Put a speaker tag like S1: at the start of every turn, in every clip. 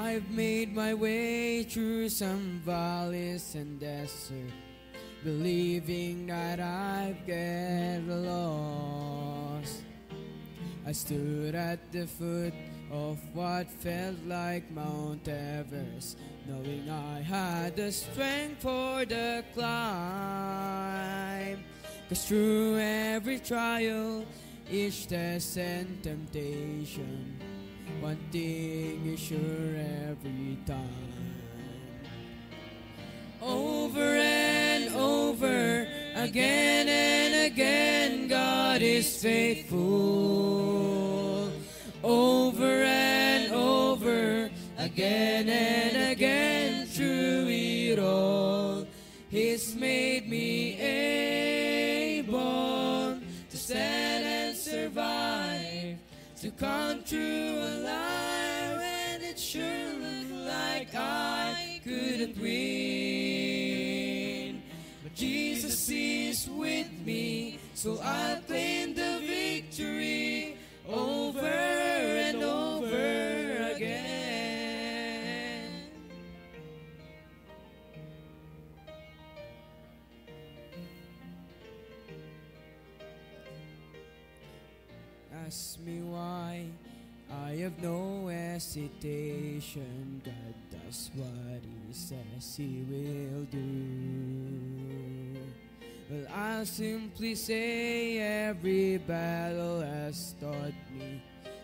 S1: I've made my way through some valleys and desert, believing that I'd get lost. I stood at the foot of what felt like Mount Everest, knowing I had the strength for the climb. 'Cause through every trial, each test and temptation, one thing is sure every time. Over and over, again and again, God is faithful. Over and over, again and again, through it all, He's made me able to stand and survive, to come through alive, and it sure looked like I couldn't win. But Jesus is with me, so I'll claim the victory over and over again. Ask me why, I have no hesitation. God does what He says He will do. Well, I'll simply say every battle has taught me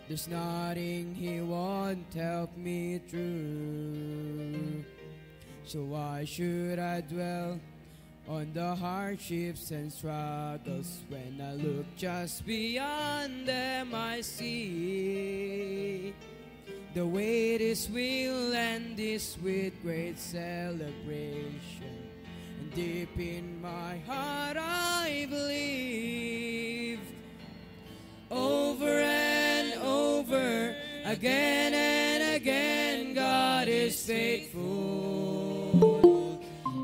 S1: there's nothing He won't help me through. So why should I dwell on the hardships and struggles when I look just beyond them? I see the way this will end is with great celebration. And deep in my heart I believe, over and over, again and again, God is faithful.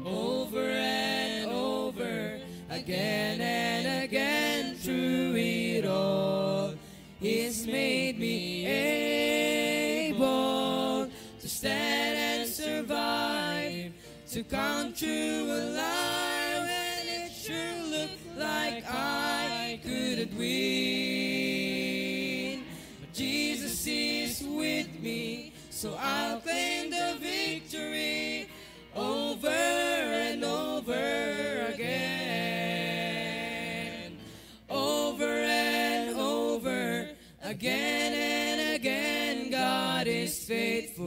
S1: Over and over, again and again, through it all, He's made me able to stand and survive, to come through alive, and it sure looked like I couldn't win. But Jesus is with me, so I'll claim the victory over and over again. Over and over, again and again, God is faithful.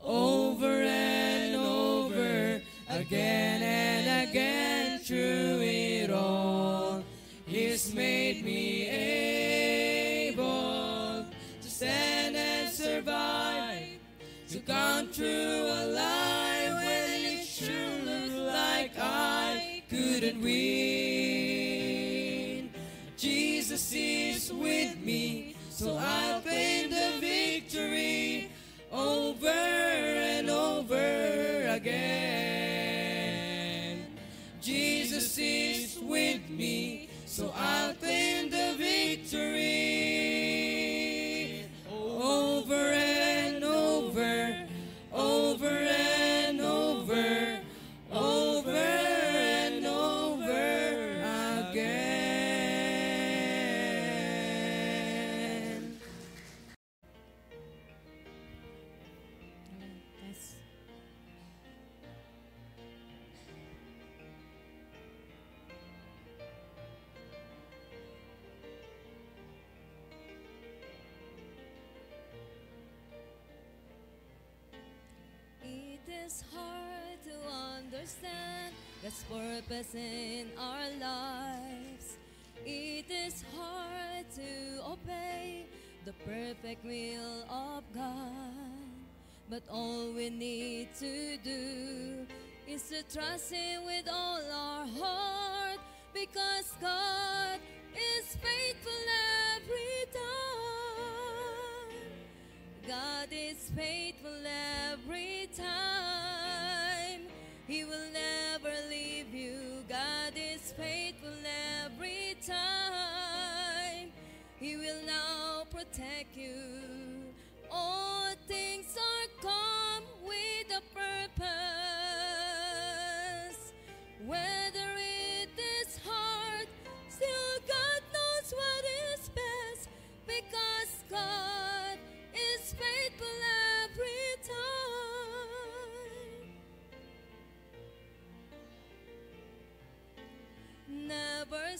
S1: Over and over, again and again, through it all, He's made me able to stand and survive, to come through alive, when it sure looked like I couldn't win. Jesus is with me, so I'll claim the victory over and over again. Jesus is with me, so I'll claim the victory over and over, over and over, over and over again.
S2: Yes. It is hard to understand God's purpose in our lives. It is hard to obey the perfect will of God. But all we need to do is to trust Him with all our heart, because God is faithful every time. God is faithful every time. He will never leave you. God is faithful every time. He will now protect you. Oh,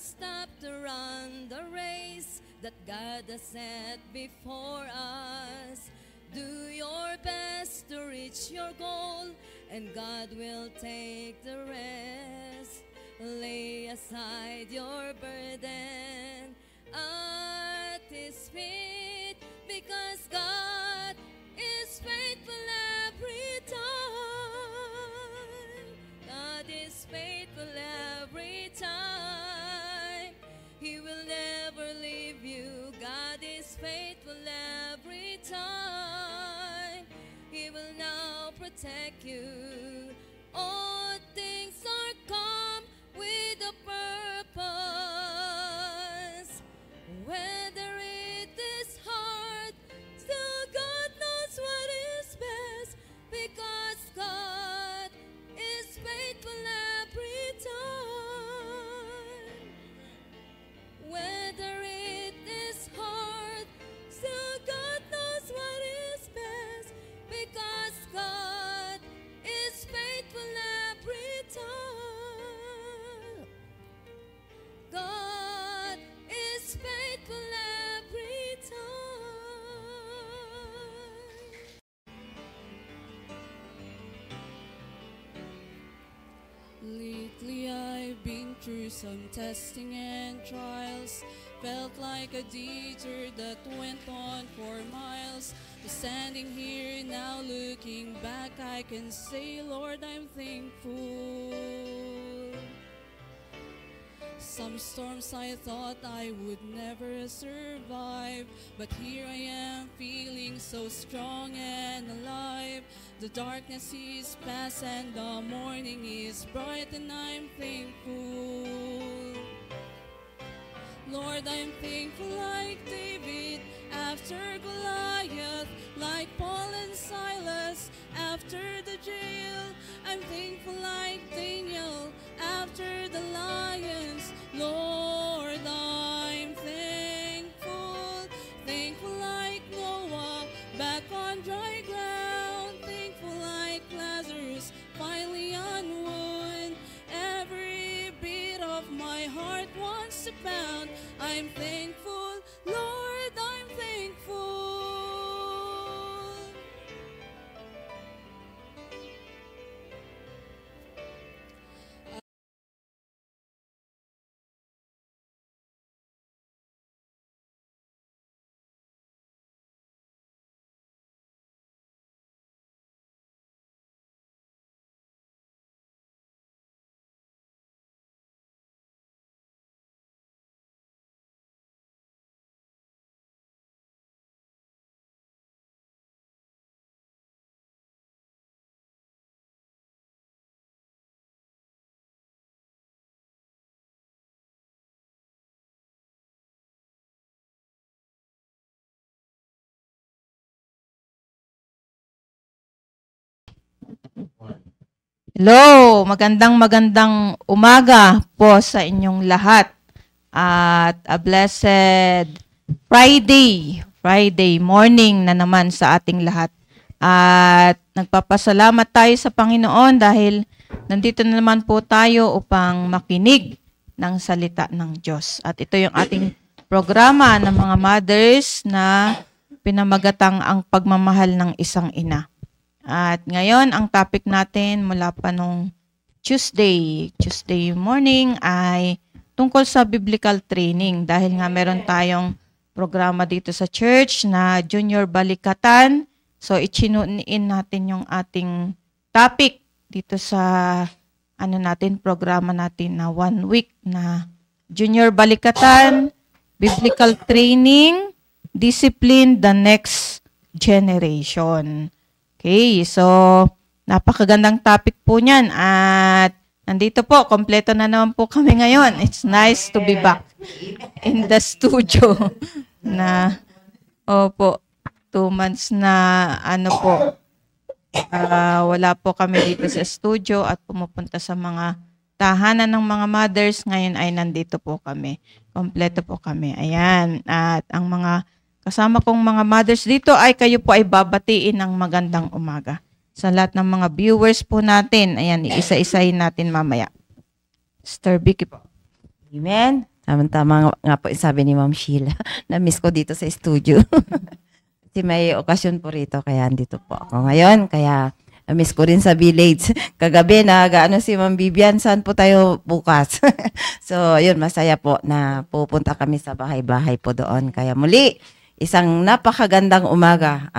S2: stop to run the race that God has set before us. Do your best to reach your goal, and God will take the rest. Lay aside your burden at His feet, because God is faithful every time. God is faithful every time. He will never leave you. God is faithful every time. He will now protect you. All things are come with a purpose. Whether it is hard, still God knows what is best, because God is faithful every time. Whether it is hard, still God knows what is best, because God is faithful every time. God is faithful every time.
S1: Lately I've been through some testing and trials. Felt like a detour that went on for miles. But standing here now looking back, I can say, Lord, I'm thankful. Some storms I thought I would never survive, but here I am feeling so strong and alive. The darkness is past and the morning is bright, and I'm thankful. Lord, I'm thankful like David after Goliath, like Paul and Silas after the jail. I'm thankful like Daniel after the lions. Lord, I'm thankful. Thankful like Noah back on dry ground. Thankful like Lazarus finally on wood. Every beat of my heart wants to pound. I'm thankful, Lord, I'm thankful.
S3: Hello, magandang umaga po sa inyong lahat. At a blessed Friday morning na naman sa ating lahat. At nagpapasalamat tayo sa Panginoon dahil nandito na naman po tayo upang makinig ng salita ng Diyos. At ito yung ating programa ng mga mothers na pinamagatang ang pagmamahal ng isang ina. At ngayon, ang topic natin mula pa nung Tuesday morning ay tungkol sa biblical training. Dahil nga meron tayong programa dito sa church na Junior Balikatan. So, ichinuin natin yung ating topic dito sa programa natin na 1 week na Junior Balikatan, Biblical Training, Discipline the Next Generation. Okay, so napakagandang topic po niyan at nandito po, kompleto na naman po kami ngayon. It's nice to be back in the studio na, 2 months na wala po kami dito sa studio at pumupunta sa mga tahanan ng mga mothers. Ngayon ay nandito po kami. Kompleto po kami. Ayan, at ang mga kasama kong mga mothers dito ay kayo po ay babatiin ng magandang umaga. Sa lahat ng mga viewers po natin, ayan, iisa-isahin natin mamaya. Sister Vicky po.
S4: Amen. Tama nga po yung sabi ni Ma'am Sheila. Na-miss ko dito sa studio. Kasi may okasyon po rito, kaya andito po ako ngayon. Kaya na-miss ko rin sa village. Kagabi si Ma'am Vivian, saan po tayo bukas? So, yun, masaya po na pupunta kami sa bahay-bahay po doon. Kaya muli, isang napakagandang umaga.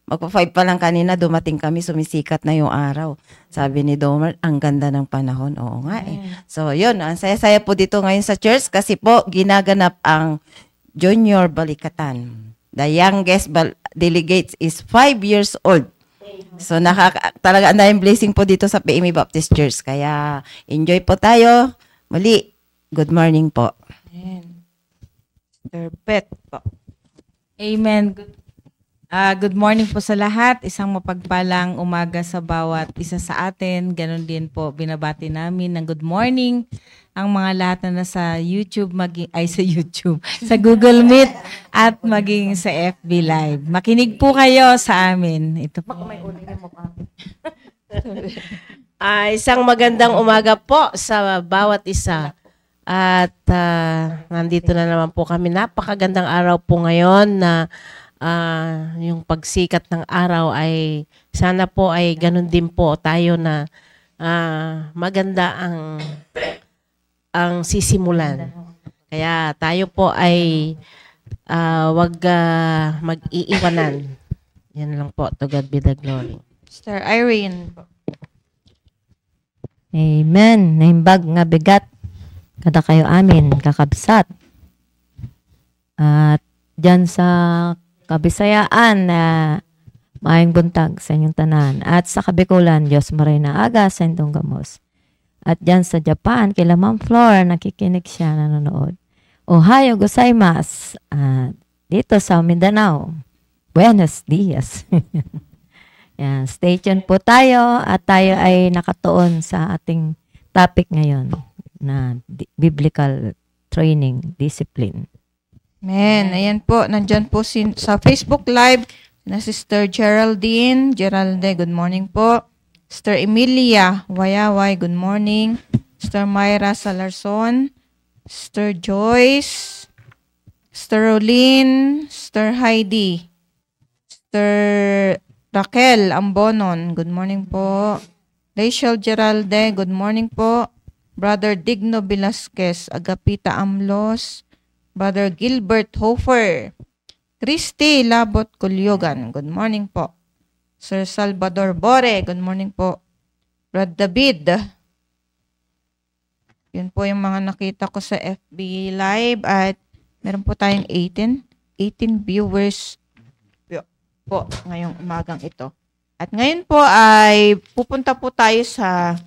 S4: Magpa-5 pa lang kanina, dumating kami, sumisikat na yung araw. Sabi ni Domer, ang ganda ng panahon. Oo nga eh. So, yun, ang saya-saya po dito ngayon sa church kasi po ginaganap ang Junior Balikatan. The youngest delegates is 5 years old. So, talaga ang daming blessing po dito sa PMA Baptist Church. Kaya, enjoy po tayo. Muli, good morning po.
S3: Amen. Sir Pet po. Amen. Good morning po sa lahat. Isang mapagpalang umaga sa bawat isa sa atin. Ganon din po, binabati namin ng good morning ang mga lahat na nasa YouTube, sa Google Meet at maging sa FB Live. Makinig po kayo sa amin. Ito po.
S5: Isang magandang umaga po sa bawat isa. At nandito na naman po kami. Napakagandang araw po ngayon na yung pagsikat ng araw ay sana po ay ganun din po tayo na maganda ang sisimulan. Kaya tayo po ay wag mag-iiwanan. Yan lang po. To God be the glory.
S3: Sir Irene po.
S6: Amen. Naimbag nga bigat kada kayo amin kakabsat. At dyan sa Kabisayaan na maayong buntag sa inyong tanan. At sa Kabikulan, Diyos maray na aga sa inyong gamos. At dyan sa Japan, kila Ma'am Flor, nakikinig siya, nanonood. Ohayo gozaimasu. Dito sa Mindanao, buenos dias. Yan, stay tuned po tayo at tayo ay nakatuon sa ating topic ngayon na biblical training, discipline.
S3: Amen. Ayan po, nandyan po sa Facebook Live na Sister Geraldine. Good morning po. Sister Emilia Wayaway, good morning. Sister Myra Salarson. Sister Joyce. Sister Rolene. Sister Heidi. Sister Raquel Ambonon, good morning po. Rachel Geralde, good morning po. Brother Digno Velasquez, Agapita Amlos. Brother Gilbert Hofer. Christy Labot Kulyogan. Good morning po. Sir Salvador Bore. Good morning po. Brad David. Yun po yung mga nakita ko sa FB Live. At meron po tayong 18 viewers po ngayong umagang ito. At ngayon po ay pupunta po tayo sa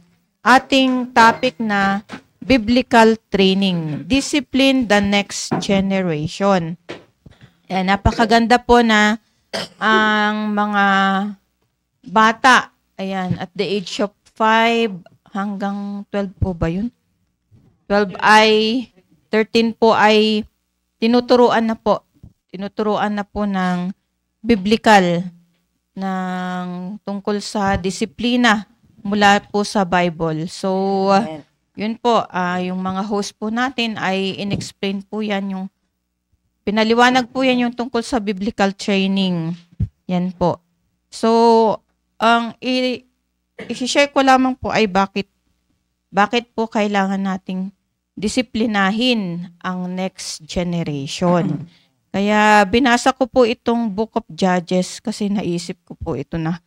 S3: ating topic na Biblical Training, Discipline the Next Generation. Ayan, napakaganda po na ang mga bata, ayan, at the age of 5 hanggang 12 po ba yun? 13 po ay tinuturuan na po ng biblical ng tungkol sa disiplina mula po sa Bible. So, yun po, yung mga host po natin ay in-explain po yan, pinaliwanag po yan yung tungkol sa biblical training. Yan po. So, ang i-share ko lamang po ay bakit po kailangan nating disiplinahin ang next generation. Kaya binasa ko po itong Book of Judges kasi naisip ko po ito na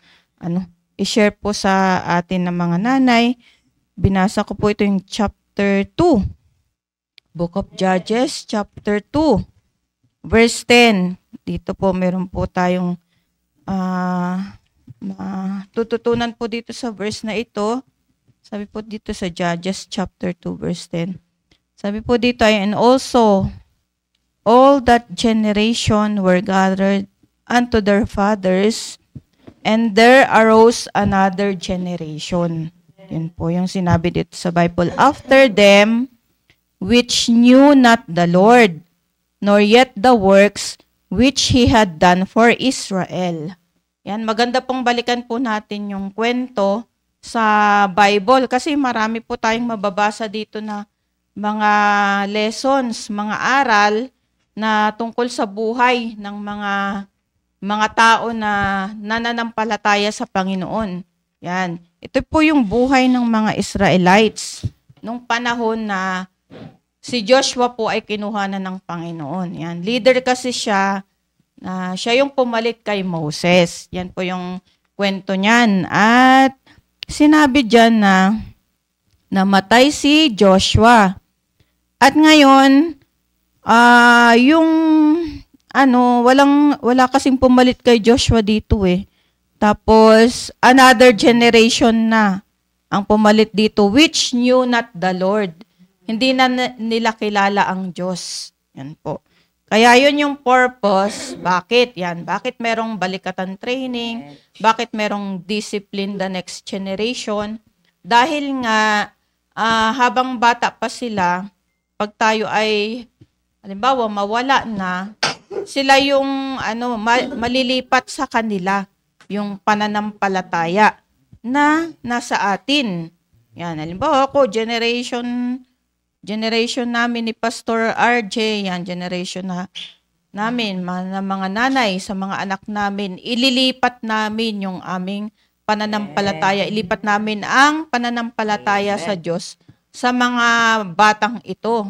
S3: i-share po sa atin ng mga nanay. Binasa ko po ito yung chapter 2. Book of Judges, chapter 2, verse 10. Dito po meron po tayong tututunan po dito sa verse na ito. Sabi po dito sa Judges chapter 2, verse 10. Sabi po dito ay, and also all that generation were gathered unto their fathers, and there arose another generation. Yun po yung sinabi dito sa Bible. After them, which knew not the Lord, nor yet the works which He had done for Israel. Yan, maganda pong balikan po natin yung kwento sa Bible kasi marami po tayong mababasa dito na mga lessons, mga aral na tungkol sa buhay ng mga tao na nananampalataya sa Panginoon. Yan. Ito po yung buhay ng mga Israelites nung panahon na si Joshua po ay kinuha na ng Panginoon. Yan. Leader kasi siya, siya yung pumalit kay Moses. Yan po yung kwento niyan. At sinabi dyan na namatay si Joshua. At ngayon, wala kasing pumalit kay Joshua dito eh. Tapos, another generation na ang pumalit dito, which knew not the Lord. Hindi na nila kilala ang Diyos. Yan po. Kaya yun yung purpose. Bakit? Yan. Bakit merong balikatan training? Bakit merong discipline the next generation? Dahil nga, habang bata pa sila, pag tayo ay, halimbawa, mawala na, sila yung malilipat sa kanila yung pananampalataya na nasa atin. Yan, halimbawa ako, generation namin ni Pastor RJ, yan, generation namin, mga nanay, sa mga anak namin, ililipat namin yung aming pananampalataya, ilipat namin ang pananampalataya sa Diyos sa mga batang ito.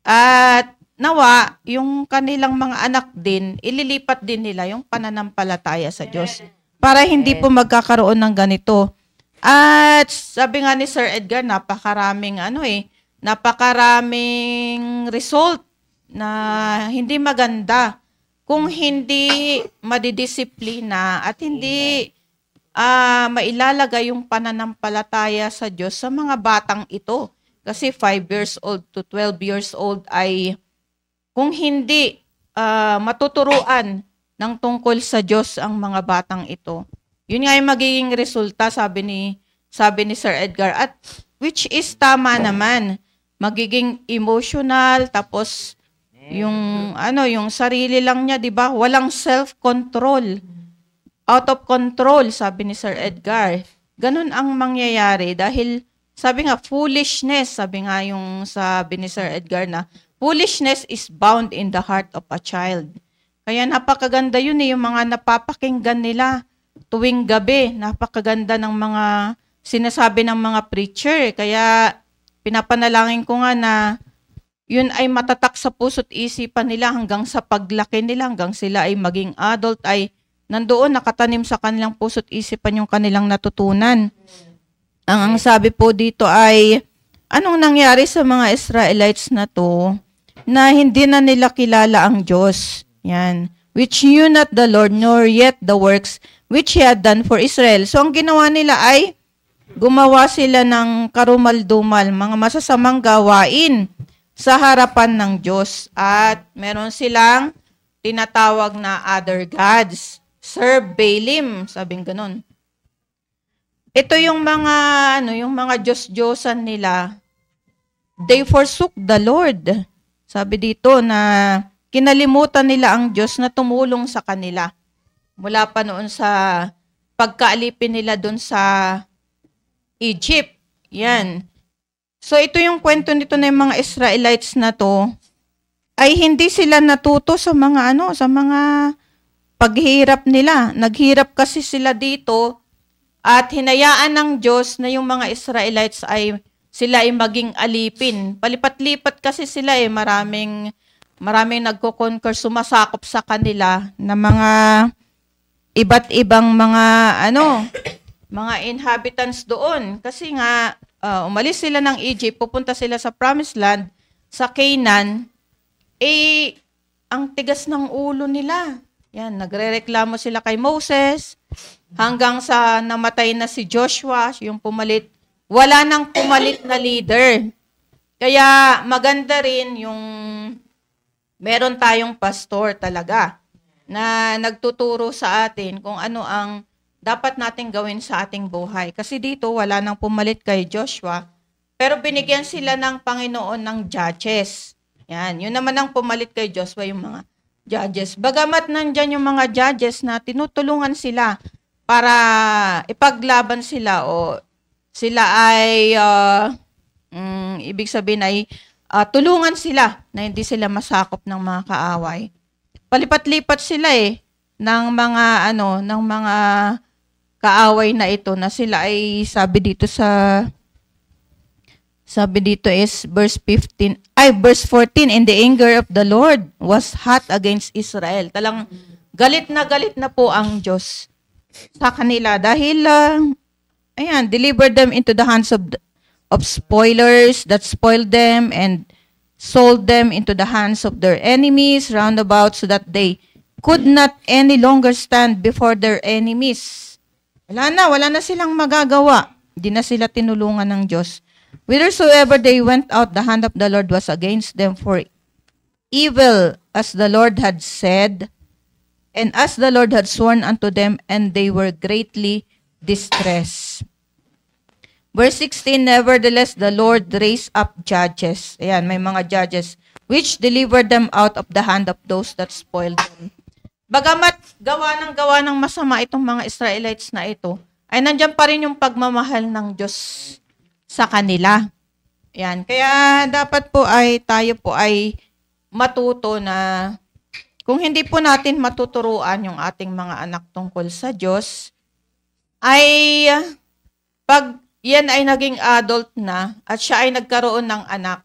S3: At nawa, yung kanilang mga anak din, ililipat din nila yung pananampalataya sa Diyos para hindi po magkakaroon ng ganito. At sabi nga ni Sir Edgar, napakaraming result na hindi maganda kung hindi madidisiplina at hindi mailalagay yung pananampalataya sa Diyos sa mga batang ito. Kasi 5 years old to 12 years old ay kung hindi matuturuan ng tungkol sa Diyos ang mga batang ito. Yun nga yung magiging resulta, sabi ni Sir Edgar, at which is tama naman. Magiging emotional, tapos yung sarili lang niya, 'di ba? Walang self-control. Out of control, sabi ni Sir Edgar. Ganun ang mangyayari dahil sabi nga foolishness, sabi ni Sir Edgar na foolishness is bound in the heart of a child. Kaya napakaganda yun yung mga napapakinggan nila tuwing gabi. Napakaganda ng mga sinasabi ng mga preacher. Kaya pinapanalangin ko nga na yun ay matatak sa puso't isipan nila hanggang sa paglaki nila, hanggang sila ay maging adult, ay nandoon nakatanim sa kanilang puso't isipan yung kanilang natutunan. Ang sabi po dito ay, anong nangyari sa mga Israelites na to na hindi na nila kilala ang Diyos? Yan. Which knew not the Lord, nor yet the works which He had done for Israel. So, ang ginawa nila ay gumawa sila ng karumal-dumal, mga masasamang gawain sa harapan ng Diyos. At meron silang tinatawag na other gods. Serve Baalim, sabing ganun. Ito yung mga Diyos-Diyosan nila. They forsook the Lord. Sabi dito na kinalimutan nila ang Diyos na tumulong sa kanila. Mula pa noon sa pagkaalipin nila doon sa Egypt. Yan. So ito yung kwento nito na yung mga Israelites na to, ay hindi sila natuto sa mga paghirap nila. Naghirap kasi sila dito at hinayaan ng Diyos na yung mga Israelites ay sila ay maging alipin. Palipat-lipat kasi sila maraming nagko-conquer, sumasakop sa kanila na mga iba't ibang mga inhabitants doon. Kasi nga umalis sila ng Egypt, pupunta sila sa Promised Land, sa Canaan, ang tigas ng ulo nila. Yan, nagrereklamo sila kay Moses hanggang sa namatay na si Joshua, yung pumalit. Wala nang pumalit na leader. Kaya maganda rin yung meron tayong pastor talaga na nagtuturo sa atin kung ano ang dapat nating gawin sa ating buhay. Kasi dito wala nang pumalit kay Joshua, pero binigyan sila ng Panginoon ng judges. Yan, yun naman ang pumalit kay Joshua, yung mga judges. Bagamat nandyan yung mga judges na tinutulungan sila para ipaglaban sila o sila ay ibig sabihin ay tulungan sila na hindi sila masakop ng mga kaaway. Palipat-lipat sila ng mga kaaway na ito na sila ay sabi dito is verse 14, and the anger of the Lord was hot against Israel. Talang galit na po ang Diyos sa kanila dahil delivered them into the hands of spoilers that spoiled them and sold them into the hands of their enemies round about so that they could not any longer stand before their enemies. Wala na silang magagawa. Hindi na sila tinulungan ng Diyos. Whithersoever they went out, the hand of the Lord was against them for evil, as the Lord had said, and as the Lord had sworn unto them, and they were greatly distressed. Verse 16, nevertheless, the Lord raised up judges. Ayan, may mga judges, which delivered them out of the hand of those that spoiled them. Bagamat gawa ng masama itong mga Israelites na ito, ay nandiyan pa rin yung pagmamahal ng Diyos sa kanila. Ayan, kaya dapat po ay tayo po ay matuto na kung hindi po natin matuturuan yung ating mga anak tungkol sa Diyos, ay pag yan ay naging adult na at siya ay nagkaroon ng anak,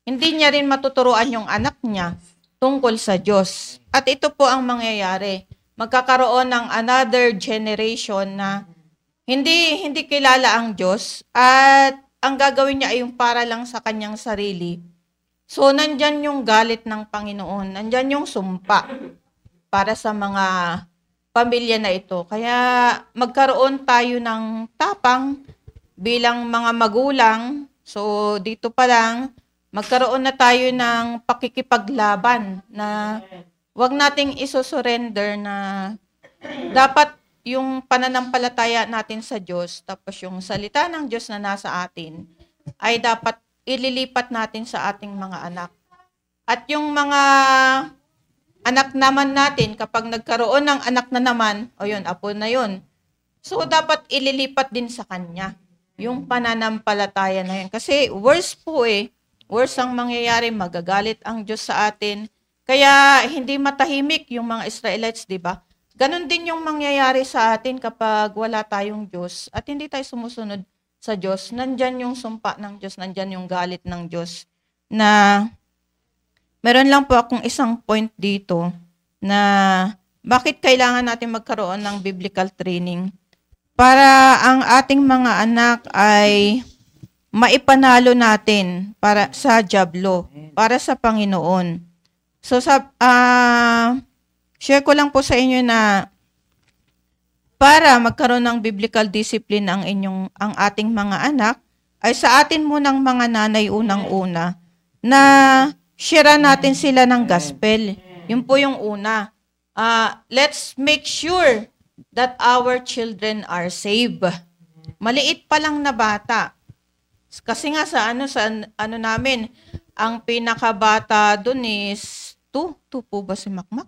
S3: hindi niya rin matuturuan yung anak niya tungkol sa Diyos. At ito po ang mangyayari. Magkakaroon ng another generation na hindi kilala ang Diyos at ang gagawin niya ay yung para lang sa kanyang sarili. So, nandyan yung galit ng Panginoon. Nandyan yung sumpa para sa mga pamilya na ito. Kaya magkaroon tayo ng tapang bilang mga magulang. So, dito pa lang, magkaroon na tayo ng pakikipaglaban na wag nating isosurrender na dapat yung pananampalataya natin sa Diyos, tapos yung salita ng Diyos na nasa atin, ay dapat ililipat natin sa ating mga anak. At yung mga anak naman natin, kapag nagkaroon ng anak na naman, o yun, apo na yun, so dapat ililipat din sa kanya yung pananampalataya na yun. Kasi worse po worse ang mangyayari, magagalit ang Diyos sa atin. Kaya hindi matahimik yung mga Israelites, di ba? Ganon din yung mangyayari sa atin kapag wala tayong Diyos at hindi tayo sumusunod sa Diyos. Nandyan yung sumpa ng Diyos, nandyan yung galit ng Diyos. Na meron lang po akong isang point dito na bakit kailangan natin magkaroon ng biblical training para ang ating mga anak ay maipanalo natin para sa jablo, para sa Panginoon. So, share ko lang po sa inyo na para magkaroon ng biblical discipline ang ating mga anak, ay sa atin munang mga nanay unang-una na share natin sila ng gospel. Yun po yung una. Let's make sure that our children are saved. Maliit pa lang na bata. Kasi nga sa namin, ang pinakabata dun is 2 po ba si Makmak?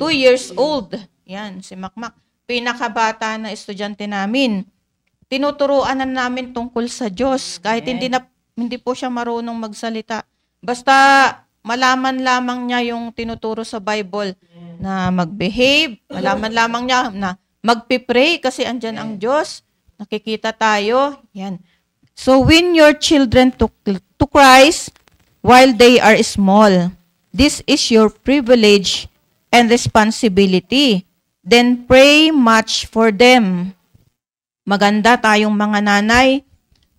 S3: 2 years old. Yan, si Makmak. Pinakabata na estudyante namin. Tinuturuan na namin tungkol sa Diyos. Kahit hindi po siya marunong magsalita. Basta malaman lamang niya yung tinuturo sa Bible na mag-behave. Malaman lamang niya na magpipray kasi andyan ang Diyos. Nakikita tayo. Yan. So win your children to Christ while they are small. This is your privilege and responsibility. Then pray much for them. Maganda tayong mga nanay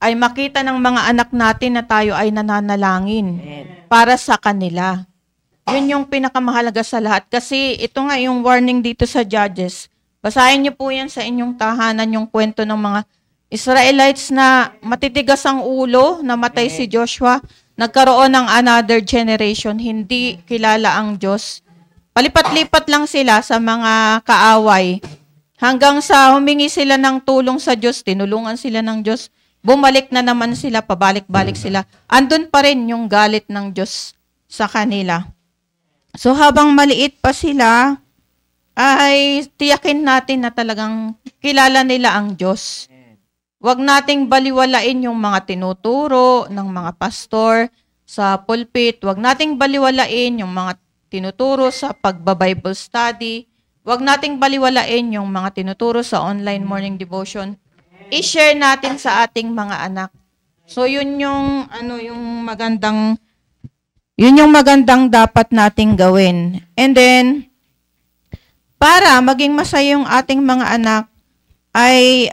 S3: ay makita ng mga anak natin na tayo ay nananalangin para sa kanila. Yun yung pinakamahalaga sa lahat. Kasi ito nga yung warning dito sa Judges. Basahin niyo po yan sa inyong tahanan, yung kwento ng mga Israelites na matitigas ang ulo, namatay si Joshua, nagkaroon ng another generation, hindi kilala ang Diyos. Palipat-lipat lang sila sa mga kaaway. Hanggang sa humingi sila ng tulong sa Diyos, tinulungan sila ng Diyos, bumalik na naman sila, pabalik-balik sila. Andun pa rin yung galit ng Diyos sa kanila. So habang maliit pa sila, ay tiyakin natin na talagang kilala nila ang Diyos. Huwag nating baliwalain yung mga tinuturo ng mga pastor sa pulpit. Huwag nating baliwalain yung mga tinuturo sa pagba-Bible study. Huwag nating baliwalain yung mga tinuturo sa online morning devotion. I-share natin sa ating mga anak. So yun yung magandang dapat nating gawin. And then para maging masaya yung ating mga anak ay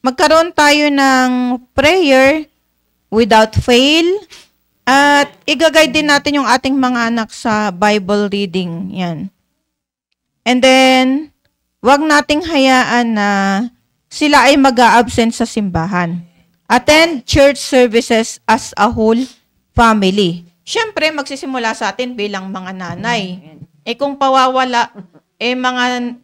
S3: magkaroon tayo ng prayer without fail at i-guide din natin yung ating mga anak sa Bible reading. Yan. And then, wag nating hayaan na sila ay mag-a-absent sa simbahan. Attend church services as a whole family. Siyempre, magsisimula sa atin bilang mga nanay. Kung pawawala,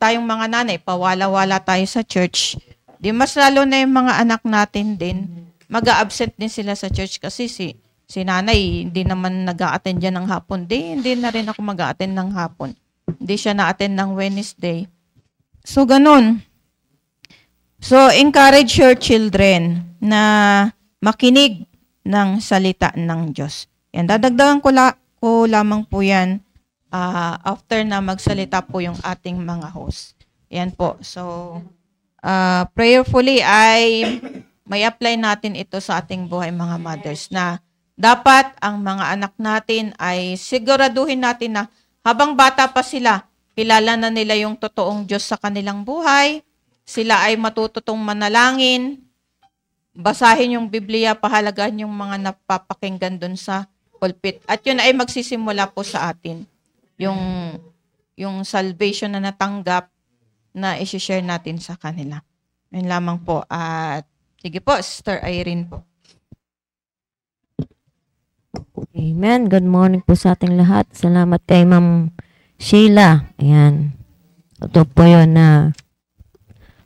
S3: tayong mga nanay, pawala-wala tayo sa church, di mas lalo na yung mga anak natin din, mag-a-absent din sila sa church kasi si nanay, hindi naman nag-a-attend dyan ng hapon. Hindi na rin ako mag-a-attend ng hapon. Hindi siya na-attend ng Wednesday. So, ganun. So, encourage your children na makinig ng salita ng Diyos. Yan, dadagdagan ko lamang po yan after na magsalita po yung ating mga host. Yan po. So, prayerfully ay may apply natin ito sa ating buhay mga mothers na dapat ang mga anak natin ay siguraduhin natin na habang bata pa sila, kilala na nila yung totoong Diyos sa kanilang buhay, sila ay matututong manalangin, basahin yung Biblia, pahalagaan yung mga napapakinggan dun sa pulpit. At yun ay magsisimula po sa atin. Yung salvation na natanggap na i-share natin sa kanila. Yun lamang po. At sige po, Sister Irene po.
S6: Amen. Good morning po sa ating lahat. Salamat kay Ma'am Sheila. Ayan. Ito po yun na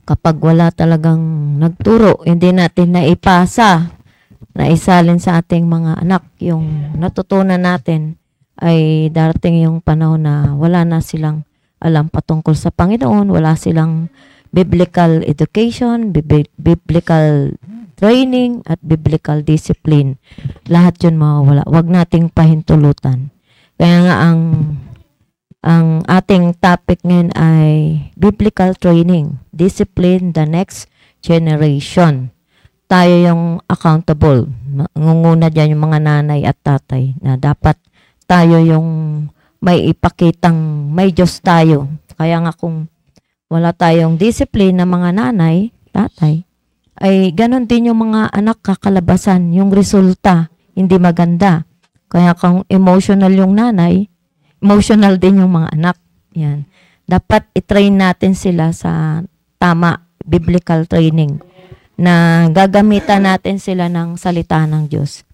S6: kapag wala talagang nagturo, hindi natin naipasa, naisalin sa ating mga anak yung natutunan natin, ay darating yung panahon na wala na silang alam patungkol sa Panginoon, wala silang biblical education, biblical training, at biblical discipline. Lahat yun mawawala. Huwag nating pahintulutan. Kaya nga ang ating topic ngayon ay biblical training, discipline the next generation. Tayo yung accountable. Ngunguna dyan yung mga nanay at tatay na dapat tayo yung may ipakitang may Diyos tayo. Kaya nga kung wala tayong discipline na mga nanay, tatay, ay ganon din yung mga anak kakalabasan. Yung resulta, hindi maganda. Kaya kung emotional yung nanay, emotional din yung mga anak. Yan. Dapat i-train natin sila sa tama, biblical training, na gagamitan natin sila ng salita ng Diyos.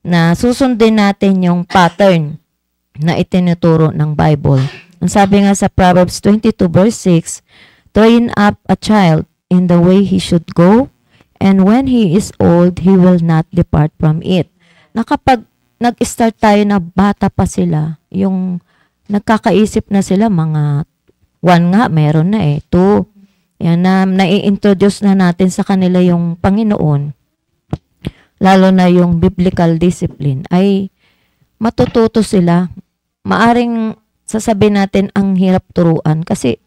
S6: Na susundin natin yung pattern na itinuturo ng Bible. Ang sabi nga sa Proverbs 22 verse 6, train up a child in the way he should go, and when he is old, he will not depart from it. Na kapag nag-start tayo na bata pa sila, yung nagkakaisip na sila, mga 1 nga, meron na 2. Yan na, nai-introduce na natin sa kanila yung Panginoon, lalo na yung biblical discipline, ay matututo sila. Maaring sasabihin natin ang hirap turuan kasi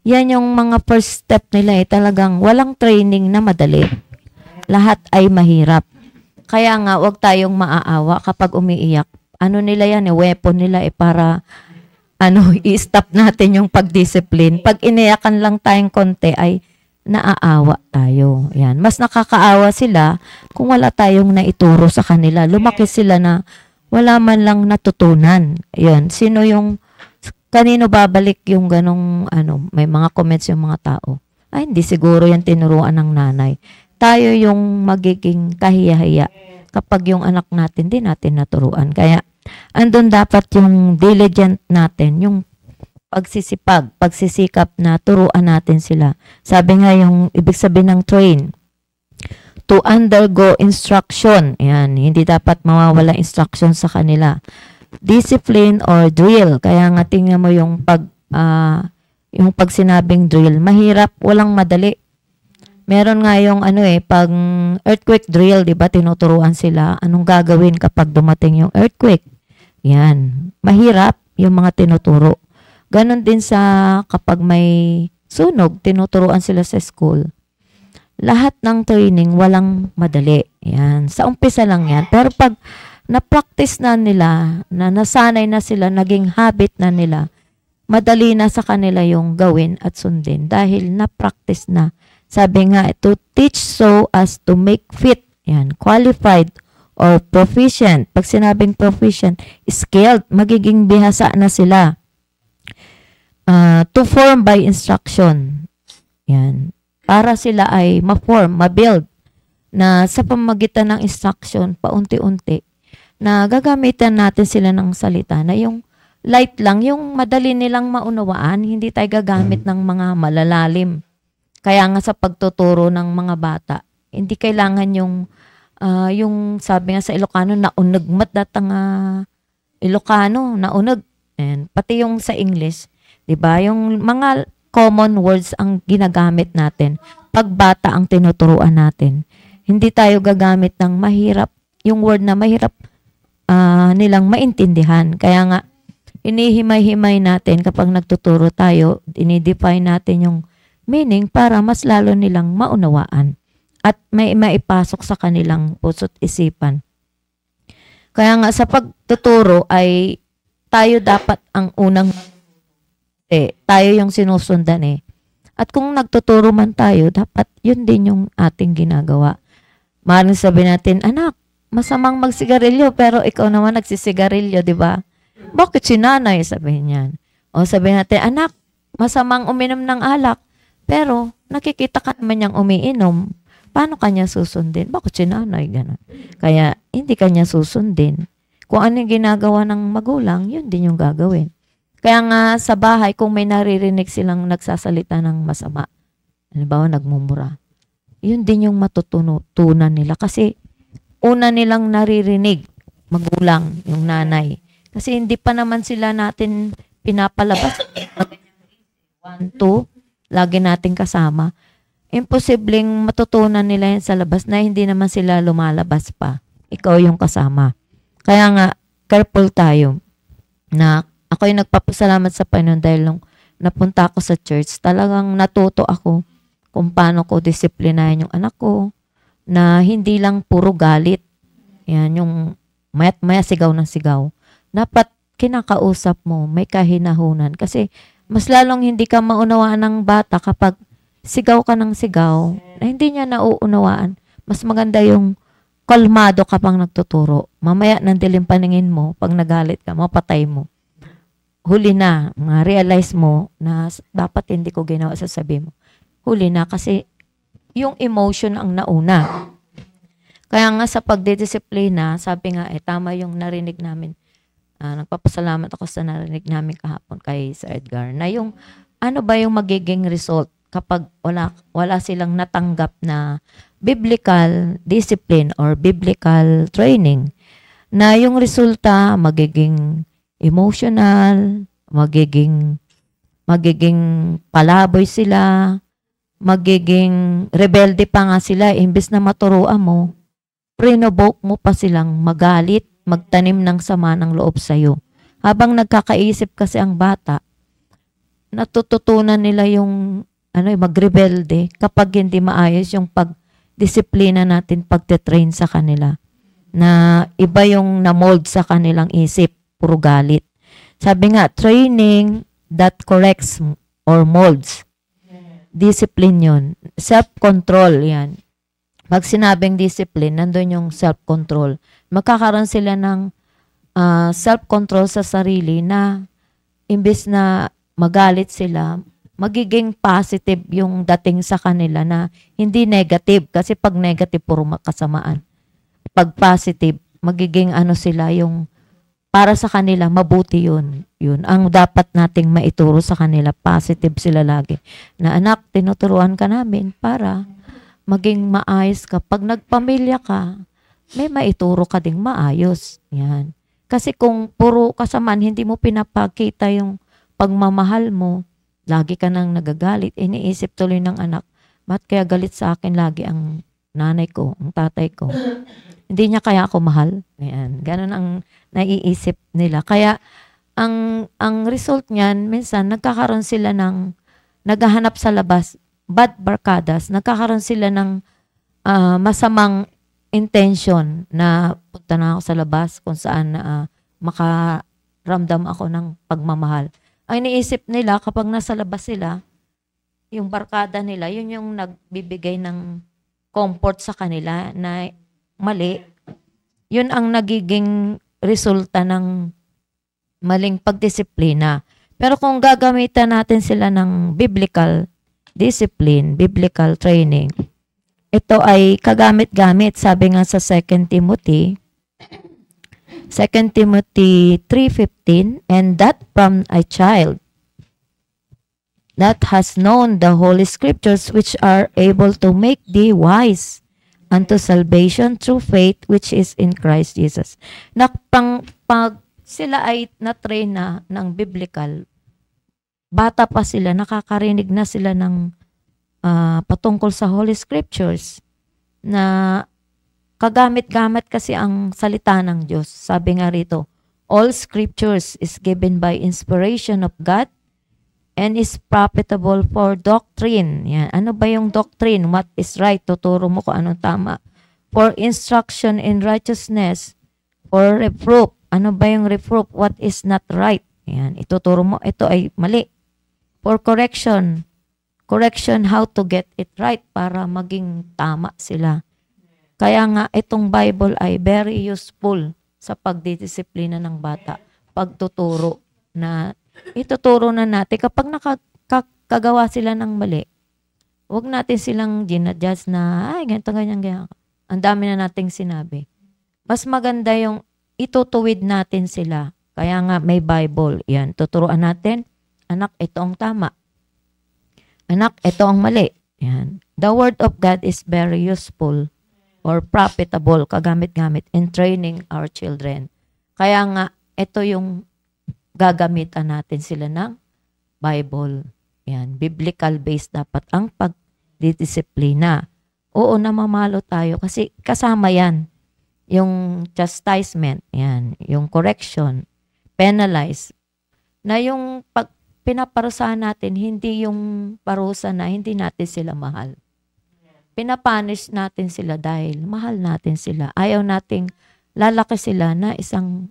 S6: yan yung mga first step nila talagang walang training na madali. Lahat ay mahirap. Kaya nga, wag tayong maaawa kapag umiiyak. Ano nila yan, weapon nila para i-stop natin yung pag-discipline. Pag iniyakan lang tayong konti ay naaawa tayo. Yan. Mas nakakaawa sila kung wala tayong naituro sa kanila. Lumaki sila na wala man lang natutunan. Yan. Kanino babalik yung ganong, may mga comments yung mga tao. Ay, hindi siguro yan tinuruan ng nanay. Tayo yung magiging kahiya-hiya kapag yung anak natin, di natin naturuan. Kaya, andun dapat yung diligent natin, yung pagsisikap na turuan natin sila. Sabi nga yung ibig sabihin ng train, to undergo instruction. Yan, hindi dapat mawawala instruction sa kanila. Discipline or drill. Kaya nga tingnan mo yung pag sinabing drill, mahirap, walang madali. Meron nga yung pag earthquake drill, 'di ba? Tinuturuan sila anong gagawin kapag dumating yung earthquake. Yan. Mahirap yung mga tinuturo. Ganon din sa kapag may sunog, tinuturuan sila sa school. Lahat ng training walang madali. Yan. Sa umpisa lang yan. Pero pag na-practice na nila, na nasanay na sila, naging habit na nila, madali na sa kanila yung gawin at sundin dahil na-practice na. Sabi nga, to teach so as to make fit. Yan, qualified or proficient. Pag sinabing proficient, skilled, magiging bihasa na sila. To form by instruction. Yan. Para sila ay ma-form, ma-build na sa pamamagitan ng instruction, paunti-unti, na gagamitan natin sila ng salita na yung light lang, yung madali nilang maunawaan, hindi tayo gagamit ng mga malalalim. Kaya nga sa pagtuturo ng mga bata, hindi kailangan yung sabi nga sa Ilocano, naunag mat datang Ilocano, naunag. And pati yung sa English, 'di ba? Yung mga common words ang ginagamit natin pag bata ang tinuturuan natin. Hindi tayo gagamit ng mahirap, yung word na mahirap nilang maintindihan. Kaya nga, inihimay-himay natin kapag nagtuturo tayo, dinidefine natin yung meaning para mas lalo nilang maunawaan at may maipasok sa kanilang puso't isipan. Kaya nga sa pagtuturo ay tayo dapat ang unang tayo yung sinusundan At kung nagtuturo man tayo, dapat yun din yung ating ginagawa. Maaaring sabihin natin, anak, masamang magsigarilyo pero ikaw naman nagsisigarilyo, di ba? Bakit si nanay? Sabihin niyan. O sabihin natin, anak, masamang uminom ng alak pero nakikita ka naman niyang umiinom. Paano kanya susundin? Bakit si nanay? Ganun. Kaya hindi kanya susundin. Kung ano yung ginagawa ng magulang, yun din yung gagawin. Kaya nga sa bahay, kung may naririnig silang nagsasalita ng masama, halimbawa nagmumura, yun din yung matutunan nila. Kasi una nilang naririnig, magulang, yung nanay. Kasi hindi pa naman sila natin pinapalabas. 1, 2, lagi nating kasama. Imposibleng matutunan nila yan sa labas na hindi naman sila lumalabas pa. Ikaw yung kasama. Kaya nga, careful tayo na ako yung nagpapasalamat sa Panginoon dahil nung napunta ako sa church, talagang natuto ako kung paano ko disiplinahin yung anak ko na hindi lang puro galit. Yan, yung maya't maya sigaw ng sigaw. Dapat kinakausap mo, may kahinahunan. Kasi mas lalong hindi ka maunawaan ng bata kapag sigaw ka ng sigaw na hindi niya nauunawaan. Mas maganda yung kalmado ka pang nagtuturo. Mamaya nandilim paningin mo, pag nagalit ka, mapatay mo. Huli na, realize mo na dapat hindi ko ginawa, sasabi mo. Huli na kasi yung emotion ang nauna. Kaya nga sa pagdidisiplina, sabi nga, tama yung narinig namin. Nagpapasalamat ako sa narinig namin kahapon kay Sir Edgar na yung ano ba yung magiging result kapag wala silang natanggap na biblical discipline or biblical training, na yung resulta magiging emotional, magiging palaboy sila, magiging rebelde pa nga sila, imbes na maturuan mo, prinovoke mo pa silang magalit, magtanim ng sama ng loob sa'yo. Habang nagkakaisip kasi ang bata, natututunan nila yung magrebelde kapag hindi maayos yung pagdisiplina natin, pagte-train sa kanila. Na iba yung na-mold sa kanilang isip, puro galit. Sabi nga, training that corrects or molds. Discipline yun. Self-control yan. Pag sinabing discipline, nandun yung self-control. Magkakaroon sila ng self-control sa sarili na imbes na magalit sila, magiging positive yung dating sa kanila na hindi negative. Kasi pag negative, puro kasamaan. Pag positive, magiging sila yung para sa kanila, mabuti yun. Yun ang dapat nating maituro sa kanila. Positive sila lagi. Na anak, tinuturuan ka namin para maging maayos ka. Pag nagpamilya ka, may maituro ka ding maayos. Yan. Kasi kung puro kasamaan, hindi mo pinapakita yung pagmamahal mo, lagi ka nang nagagalit, iniisip tuloy ng anak, Ba't kaya galit sa akin lagi ang nanay ko, ang tatay ko? Hindi niya kaya ako mahal? Ayan. Ganun ang naiisip nila. Kaya, ang result niyan, minsan, nagkakaroon sila ng, naghahanap sa labas, bad barkadas, nagkakaroon sila ng masamang intention na punta na ako sa labas kung saan makaramdam ako ng pagmamahal. Ang iniisip nila, kapag nasa labas sila, yung barkada nila, yun yung nagbibigay ng comfort sa kanila na mali. Yun ang nagiging resulta ng maling pagdisiplina. Pero kung gagamitan natin sila ng biblical discipline, biblical training, ito ay kagamit-gamit. Sabi nga sa 2 Timothy 3:15, and that from a child that has known the holy scriptures, which are able to make thee wise unto salvation through faith which is in Christ Jesus. Pag sila ay na-train na ng biblical, bata pa sila, nakakarinig na sila ng patungkol sa Holy Scriptures na kagamit-gamit kasi ang salita ng Diyos. Sabi nga rito, all Scriptures is given by inspiration of God and is profitable for doctrine. Yan. Ano ba yung doctrine? What is right? Tuturo mo kung anong tama. For instruction in righteousness, for reproof. Ano ba yung reproof? What is not right? Yan. Ituturo mo, ito ay mali. For correction. Correction, how to get it right para maging tama sila. Kaya nga, itong Bible ay very useful sa pagdidisiplina ng bata. Pagtuturo na, ituturo na natin. Kapag nakagawa sila ng mali, huwag natin silang ginadjust na, ay, ganito, ganyan. Ang dami na nating sinabi. Mas maganda yung itutuwid natin sila. Kaya nga may Bible. Yan, tuturuan natin. Anak, ito ang tama. Anak, ito ang mali. Yan. The Word of God is very useful or profitable, kagamit-gamit in training our children. Kaya nga, ito yung gagamitan natin sila ng Bible. Yan. Biblical based dapat ang pagdidisiplina. Oo, namamalo tayo kasi kasama yan. Yung chastisement, yan, yung correction, penalize, na yung pinaparusahan natin, hindi yung parusa na hindi natin sila mahal. Pinapunish natin sila dahil mahal natin sila. Ayaw nating lalaki sila na isang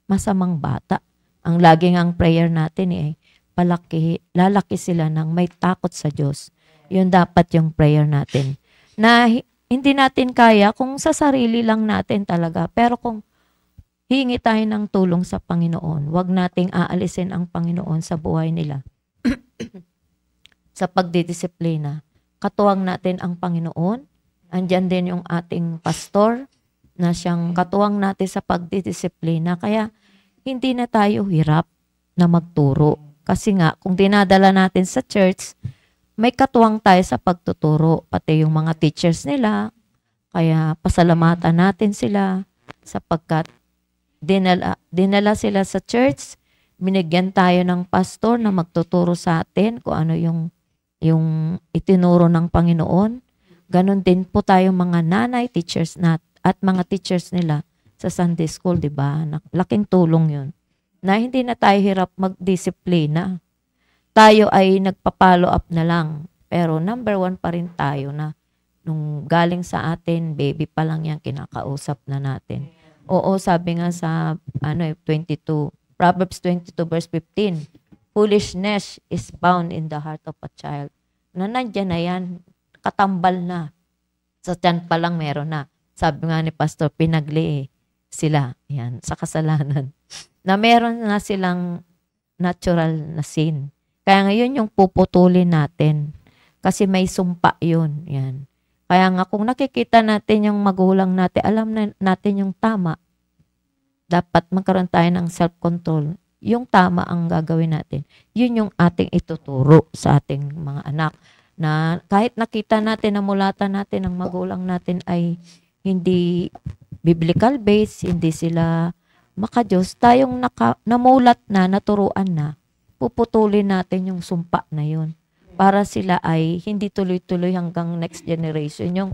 S6: masamang bata. Ang laging ang prayer natin lalaki sila ng may takot sa Diyos. Yun dapat yung prayer natin. Na hindi natin kaya kung sa sarili lang natin talaga. Pero kung hingi tayo ng tulong sa Panginoon, huwag nating aalisin ang Panginoon sa buhay nila. Sa pagdidisiplina. Katuwang natin ang Panginoon. Andyan din yung ating pastor na siyang katuwang natin sa pagdidisiplina. Kaya hindi na tayo hirap na magturo. Kasi nga, kung dinadala natin sa church, may katuwang tayo sa pagtuturo, pati yung mga teachers nila. Kaya pasalamatan natin sila sapagkat dinala sila sa church, binigyan tayo ng pastor na magtuturo sa atin kung ano yung itinuro ng Panginoon. Ganon din po tayo mga nanay, teachers at mga teachers nila sa Sunday school, di ba? Laking tulong yun. Na hindi na tayo hirap magdisiplina. Tayo ay nagpa-follow up na lang. Pero number 1 pa rin tayo na nung galing sa atin, baby pa lang yan, kinakausap na natin. Oo, sabi nga sa 22, Proverbs 22 verse 15, foolishness is bound in the heart of a child. Na nandyan na yan, katambal na. Sa tiyan pa lang meron na. Sabi nga ni Pastor, pinagli sila yan, sa kasalanan. Na meron na silang natural na sin. Kaya ngayon yung puputulin natin. Kasi may sumpa yun. Yan. Kaya nga kung nakikita natin yung magulang natin, alam na natin yung tama. Dapat magkaroon tayo ng self-control. Yung tama ang gagawin natin. Yun yung ating ituturo sa ating mga anak. Na kahit nakita natin na mulatan natin ng magulang natin ay hindi biblical based, hindi sila makadiyos, tayong namulat na, naturuan na, puputulin natin yung sumpa na yun. para sila ay hindi tuloy-tuloy hanggang next generation. Yung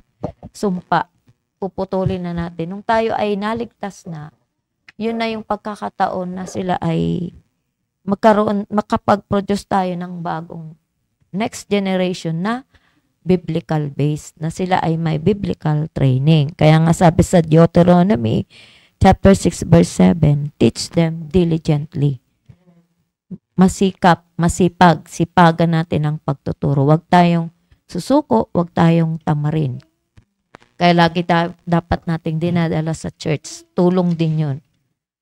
S6: sumpa, puputulin na natin. Nung tayo ay naligtas na, yun na yung pagkakataon na sila ay makapag-produce tayo ng bagong next generation na biblical based, na sila ay may biblical training. Kaya nga sabi sa Deuteronomy chapter 6 verse 7, teach them diligently. Masipag, sipagan natin ang pagtuturo. Huwag tayong susuko, huwag tayong tamarin. Kaya lagi dapat nating dinadala sa church. Tulong din yun.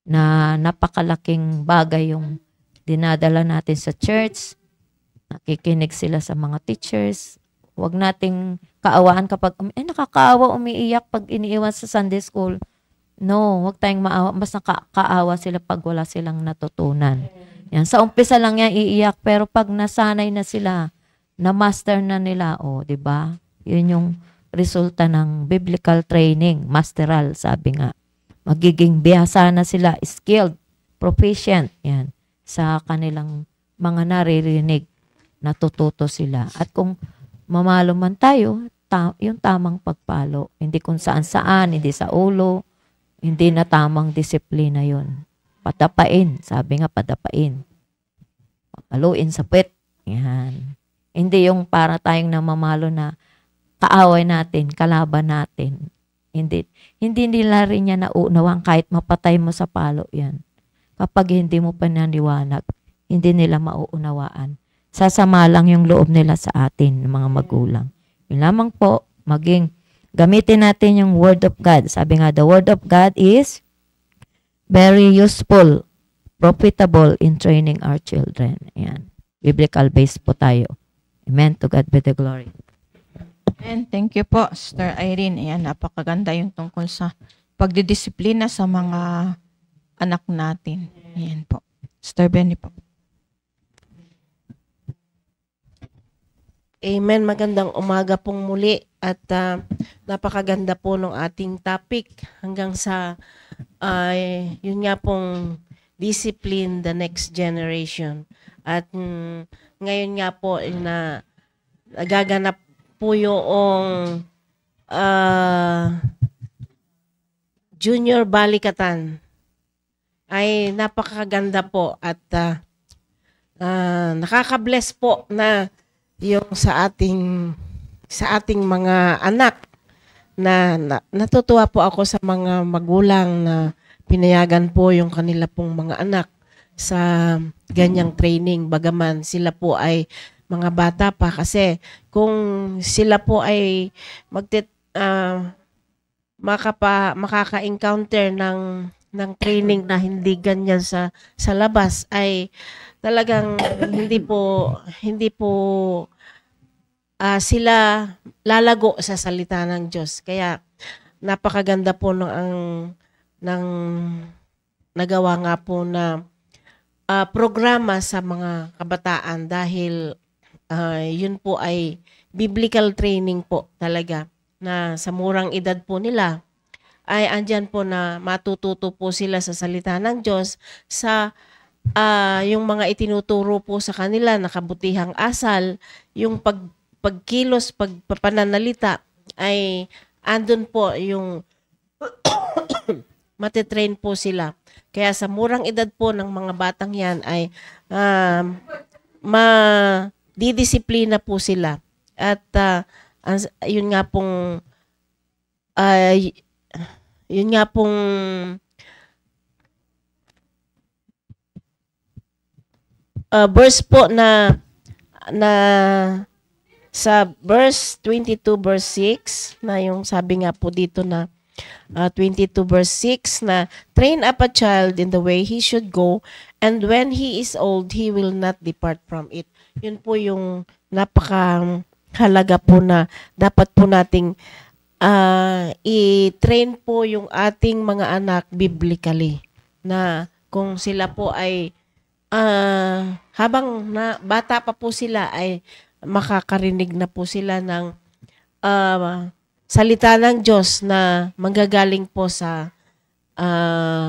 S6: Na napakalaking bagay yung dinadala natin sa church. Nakikinig sila sa mga teachers. Huwag nating kaawaan kapag, nakakaawa, umiiyak pag iniiwan sa Sunday school. No, huwag tayong maawa. Mas nakakaawa sila pag wala silang natutunan. Yan. Sa umpisa lang yan iiyak, pero pag nasanay na sila, na-master na nila, di ba? Yun yung resulta ng biblical training, masteral, sabi nga. Magiging bihasa na sila, skilled, proficient, yan, sa kanilang mga naririnig, natututo sila. At kung mamalo man tayo, yung tamang pagpalo, hindi kung saan-saan, hindi sa ulo, hindi na tamang disiplina yon. Patapain, sabi nga patapain. Papaluin sa puwet. Yan. Hindi yung para tayong namamalo na kaaway natin, kalaban natin. Hindi nila rin yan naunawang kahit mapatay mo sa palo yan. Kapag hindi mo pananiwanag, hindi nila mauunawaan. Sasama lang yung loob nila sa atin, mga magulang. Yun lamang po, gamitin natin yung Word of God. Sabi nga, the Word of God is very useful, profitable in training our children. Ayan. Biblical based po tayo. Amen. To God be the glory.
S3: And thank you po, Sister Irene. Ayan, napakaganda yung tungkol sa pagdidisiplina sa mga anak natin. Ayan po. Sister Benny po.
S5: Amen. Magandang umaga pong muli at napakaganda po ng ating topic hanggang sa yun nga pong discipline the next generation. At ngayon nga po na nagaganap po yung junior balikatan ay napakaganda po at nakaka-bless po na yung sa ating mga anak na natutuwa po ako sa mga magulang na pinayagan po yung kanila pong mga anak sa ganyang training bagaman sila po ay mga bata pa kasi kung sila po ay makaka-encounter ng training na hindi ganyan sa labas ay talagang hindi po sila lalago sa salita ng Diyos. Kaya napakaganda po ng nagawa nga po na programa sa mga kabataan dahil yun po ay biblical training po talaga na sa murang edad po nila ay andyan po na matututo po sila sa salita ng Diyos sa yung mga itinuturo po sa kanila na kabutihang asal, yung pagkilos, pagpapananalita ay andun po yung matitrain po sila. Kaya sa murang edad po ng mga batang yan ay didisiplina po sila. At yun nga pong verse po na sa verse 22 verse 6 na yung sabi nga po dito na 22 verse 6 na train up a child in the way he should go and when he is old he will not depart from it. Yun po yung napakahalaga po na dapat po nating i-train po yung ating mga anak biblically na kung sila po ay habang bata pa po sila ay makakarinig na po sila ng salita ng Diyos na manggagaling po sa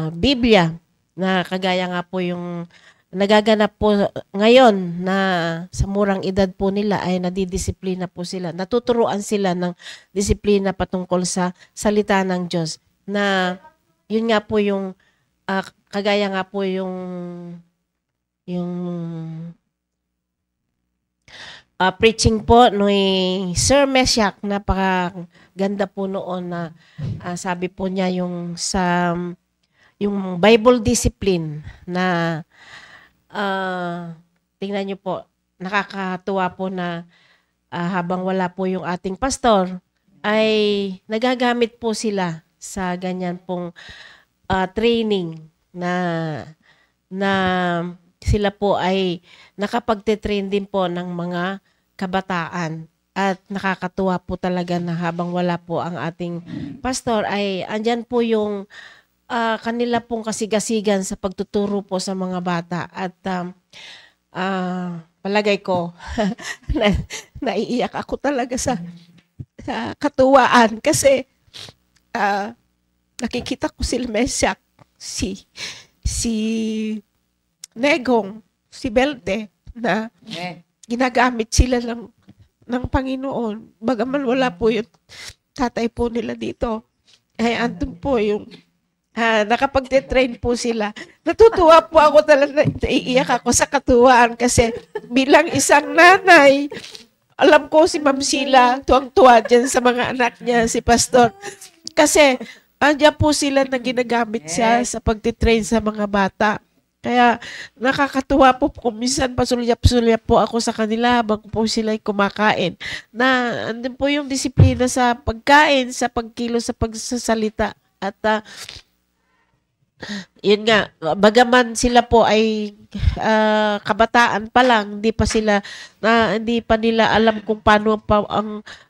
S5: Biblia na kagaya nga po yung nagaganap po ngayon na sa murang edad po nila ay nadidisiplina po sila. Natuturuan sila ng disiplina patungkol sa salita ng Diyos. Na yun nga po yung kagaya nga po yung preaching po ni Sir Meshach, napakaganda po noon na sabi po niya yung Bible discipline na tingnan niyo po, nakakatuwa po na habang wala po yung ating pastor ay nagagamit po sila sa ganyan pong training na sila po ay nakapagte-train din po ng mga kabataan. At nakakatuwa po talaga na habang wala po ang ating pastor ay andyan po yung kanila pong kasigasigan sa pagtuturo po sa mga bata. At palagay ko, naiiyak ako talaga sa katuwaan kasi nakikita ko si Meshach, si Negong, si Belte, na ginagamit sila ng Panginoon. Bagaman wala po yung tatay po nila dito. Ay andun po yung nakapagte-train po sila. Natutuwa po ako talaga, naiiyak ako sa katuwaan kasi bilang isang nanay, alam ko si Ma'am Sheila, tuwang-tuwa dyan sa mga anak niya, si Pastor. Kasi andyan po sila na ginagamit siya sa pagtitrain sa mga bata. Kaya nakakatuwa po kung minsan pasulyap-sulyap po ako sa kanila habang po sila'y kumakain. Na andun po yung disiplina sa pagkain, sa pagkilo, sa pagsasalita. At yun nga, bagaman sila po ay kabataan pa lang, hindi pa nila alam kung paano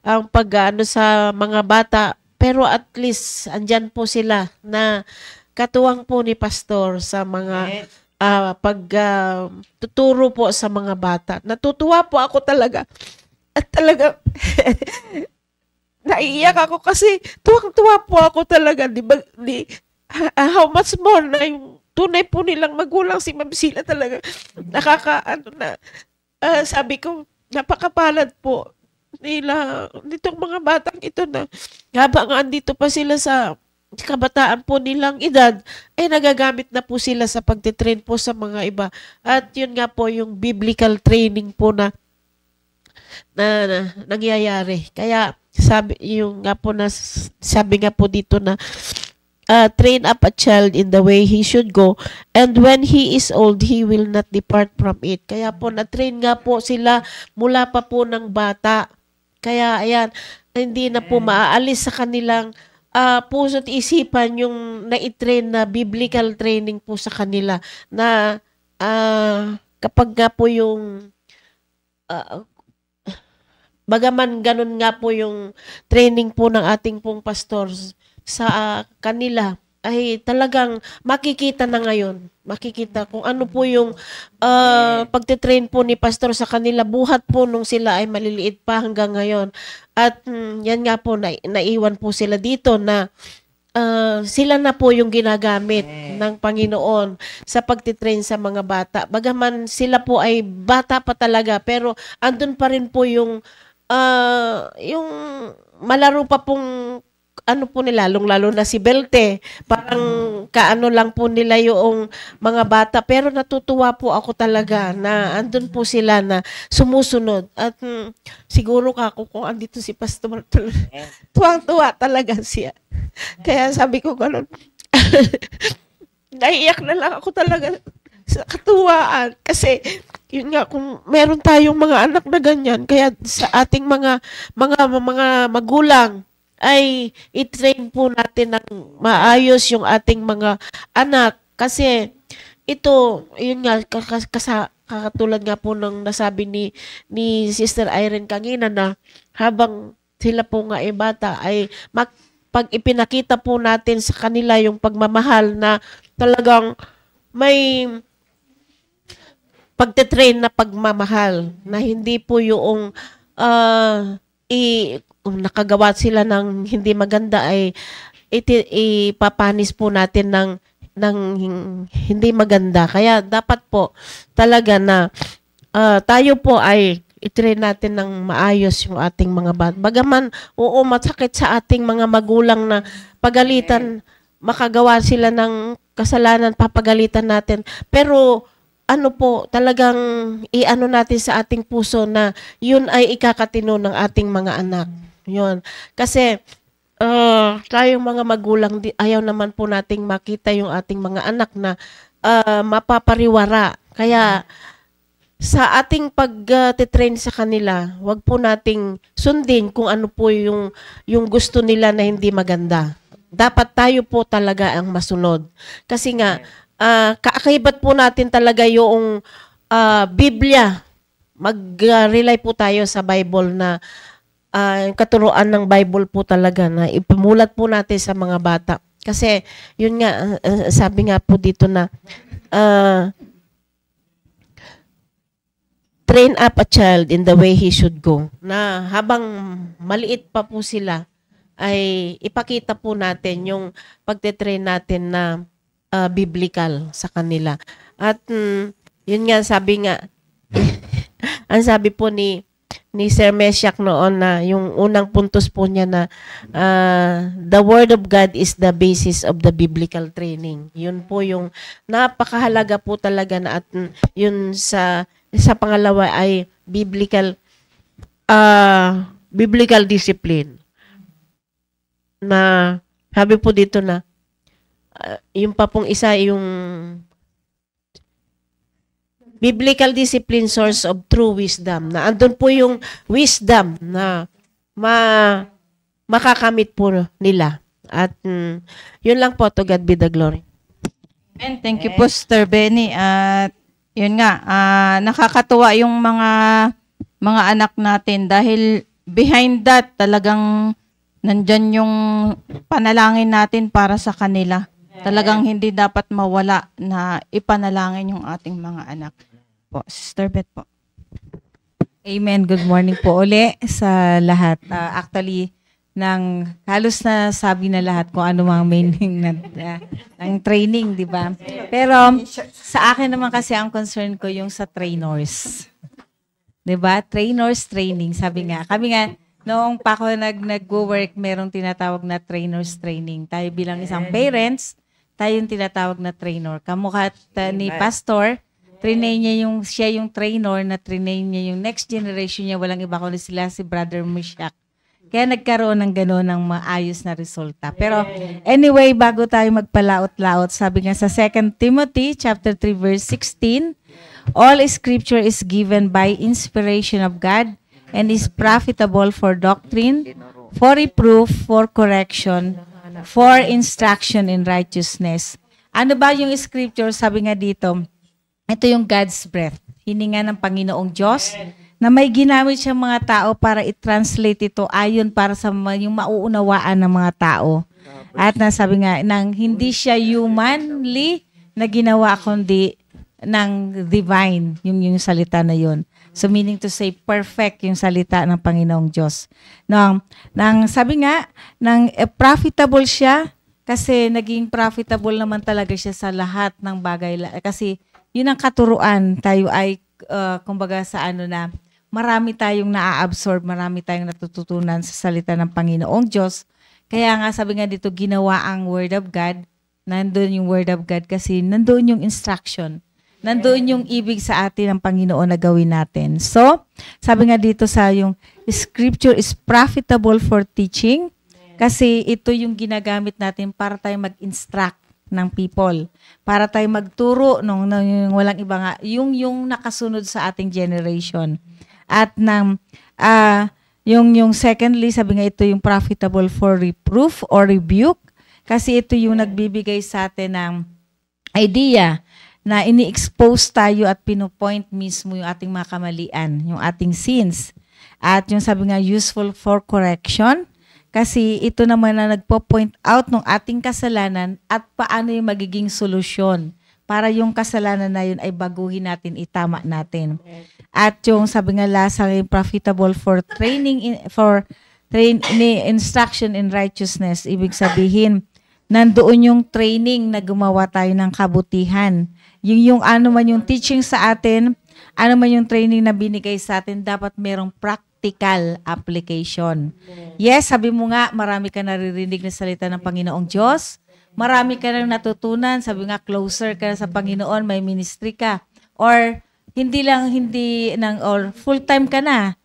S5: ang pag-ano sa mga bata. Pero at least andyan po sila na katuwang po ni Pastor sa mga pagtuturo po sa mga bata. Natutuwa po ako talaga. At talaga naiiyak ako kasi tuwang-tuwa po ako talaga. How much more na yung tunay po nilang magulang si Ma'am Sheila talaga. Sabi ko, napakapalad po nitong mga batang ito na habang andito pa sila sa kabataan po nilang edad, ay nagagamit na po sila sa pagtitrain po sa mga iba. At yun nga po yung biblical training po na nangyayari. Kaya sabi nga po dito na train up a child in the way he should go, and when he is old, he will not depart from it. Kaya po na-train nga po sila mula pa po ng bata. Kaya ayan, hindi na po maaalis sa kanilang puso at isipan yung na-train na biblical training po sa kanila na kapag nga po yung bagaman ganun nga po yung training po ng ating pong pastor sa kanila ay talagang makikita na ngayon. Makikita kung ano po yung pagtitrain po ni Pastor sa kanila, buhat po nung sila ay maliliit pa hanggang ngayon. At yan nga po, naiwan po sila dito na sila na po yung ginagamit ng Panginoon sa pagtitrain sa mga bata. Bagaman sila po ay bata pa talaga, pero andun pa rin po yung malaro pa pong ano po nila, lalo na si Belte, parang kaano lang po nila yung mga bata. Pero natutuwa po ako talaga na andun po sila na sumusunod. At siguro kung andito si Pastor, tuwang-tuwa talaga siya. Kaya sabi ko gano'n, naiiyak na lang ako talaga sa katuwaan. Kasi yun nga, kung meron tayong mga anak na ganyan, kaya sa ating mga magulang, ay i-train po natin ng maayos yung ating mga anak. Kasi ito, yun nga, kakatulad nga po ng nasabi ni Sister Irene kanina na habang sila po nga ay bata, ay pag ipinakita po natin sa kanila yung pagmamahal na talagang may pagte-train na pagmamahal na hindi po yung kung nakagawa sila ng hindi maganda ay ipapanis po natin ng hindi maganda. Kaya dapat po talaga na tayo po ay i-train natin ng maayos yung ating mga bata. Bagaman, oo, masakit sa ating mga magulang na pagalitan, makagawa sila ng kasalanan, papagalitan natin. Pero, ano po, talagang i-ano natin sa ating puso na yun ay ikakatino ng ating mga anak. Yun. Kasi, tayong mga magulang, ayaw naman po nating makita yung ating mga anak na mapapariwara. Kaya, sa ating pag-train sa kanila, wag po nating sundin kung ano po yung gusto nila na hindi maganda. Dapat tayo po talaga ang masunod. Kasi nga, kaakibat po natin talaga yung Biblia. Mag-rely po tayo sa Bible na katuruan ng Bible po talaga na ipamulat po natin sa mga bata. Kasi, yun nga, sabi nga po dito na, train up a child in the way he should go. Na habang maliit pa po sila, ay ipakita po natin yung pagte-train natin na biblical sa kanila. At yun nga, sabi nga, ang sabi po ni Sir Meshach noon na yung unang puntos po niya na the Word of God is the basis of the biblical training. Yun po yung napakahalaga po talaga na at yun sa pangalawa ay biblical discipline. Na sabi po dito na yung pa pong isa yung biblical discipline source of true wisdom. Na andun po yung wisdom na makakamit po nila. At yun lang po, to God be the glory.
S3: And thank you po, Sister Benny. At yun nga, nakakatuwa yung mga anak natin dahil behind that talagang nandyan yung panalangin natin para sa kanila. Talagang hindi dapat mawala na ipanalangin yung ating mga anak. Po, Sister Beth po.
S7: Amen. Good morning po uli sa lahat. Actually, halos na sabi na lahat kung ano mga meaning ng training, di ba? Pero sa akin naman kasi ang concern ko yung sa trainers. Di ba? Trainers training. Sabi nga, kami nga, noong pa ako nag-work, merong tinatawag na trainers training. Tayo bilang isang parents, tayo yung tinatawag na trainer. Kamukha ni Pastor, siya yung trainer na train niya yung next generation niya. Walang iba kundi sila si Brother Meshach. Kaya nagkaroon ng gano'n ng maayos na resulta. Pero anyway, bago tayo magpalaot-laot, sabi nga sa 2 Timothy chapter 3 verse 16, all scripture is given by inspiration of God and is profitable for doctrine, for reproof, for correction, for instruction in righteousness. Ano ba yung scripture? Sabi nga dito, ito yung God's breath. Hininga ng Panginoong Diyos na may ginamit siyang mga tao para i-translate ito ayon para sa yung mauunawaan ng mga tao. At nasabi nga, hindi siya humanly na ginawa kundi ng divine, yung salita na yun. So meaning to say, perfect yung salita ng Panginoong Diyos. Sabi nga, profitable siya kasi naging profitable naman talaga siya sa lahat ng bagay. Kasi yun ang katuruan. Tayo ay, kumbaga sa marami tayong naa-absorb, marami tayong natututunan sa salita ng Panginoong Diyos. Kaya nga sabi nga dito, ginawa ang Word of God. Nandun yung Word of God kasi nandun yung instruction. Nandoon yung ibig sa atin ng Panginoon na gawin natin. So, sabi nga dito sa yung scripture is profitable for teaching kasi ito yung ginagamit natin para tayo mag-instruct ng people. Para tayo magturo nung walang iba nga, yung nakasunod sa ating generation. At yung secondly, sabi nga ito yung profitable for reproof or rebuke kasi ito yung nagbibigay sa atin ng idea na ini-expose tayo at pinopoint mismo yung ating mga kamalian, yung ating sins. At yung sabi nga, useful for correction, kasi ito naman na nagpo-point out ng ating kasalanan at paano yung magiging solusyon para yung kasalanan na yun ay baguhin natin, itama natin. At yung sabi nga lasa, profitable for training, instruction in righteousness, ibig sabihin, nandoon yung training na gumawa tayo ng kabutihan. Yung ano man yung teaching sa atin, ano man yung training na binigay sa atin, dapat merong practical application. Yes, sabi mo nga, marami ka naririnig na salita ng Panginoong Diyos. Marami ka nang natutunan. Sabi nga, closer ka sa Panginoon, may ministry ka. Or or full-time ka na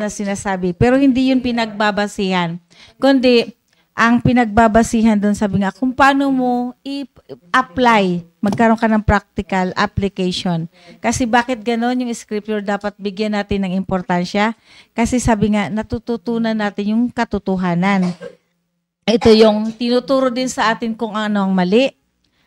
S7: sinasabi. Pero hindi yun pinagbabasihan. Kundi, ang pinagbabasihan doon, sabi nga, kung paano mo i-apply, magkaroon ka ng practical application. Kasi bakit ganon yung scripture dapat bigyan natin ng importansya? Kasi sabi nga, natututunan natin yung katotohanan. Ito yung tinuturo din sa atin kung ano ang mali.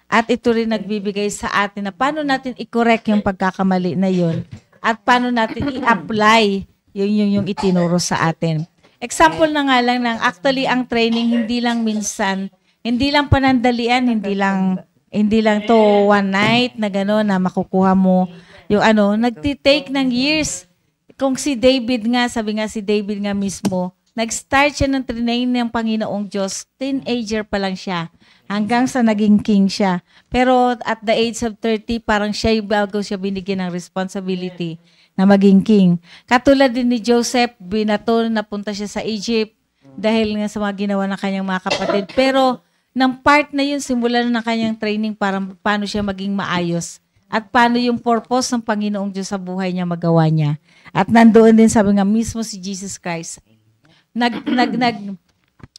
S7: At ito rin nagbibigay sa atin na paano natin i-correct yung pagkakamali na yun. At paano natin i-apply yung itinuro sa atin. Example na nga lang ng actually ang training hindi lang minsan, hindi lang panandalian, hindi lang to one night na gano'n na makukuha mo yung nagtitake ng years. Kung si David nga, sabi nga si David nga mismo, nag-start siya ng training ng Panginoong Diyos, teenager pa lang siya, hanggang sa naging king siya. Pero at the age of 30, parang bago siya binigyan ng responsibility na maging king. Katulad din ni Joseph, binato, napunta siya sa Egypt dahil nga sa mga ginawa ng kanyang mga kapatid. Pero ng part na yun, simulan ng kanyang training para paano siya maging maayos at paano yung purpose ng Panginoong Diyos sa buhay niya magawa niya. At nandoon din, sabi nga mismo si Jesus Christ,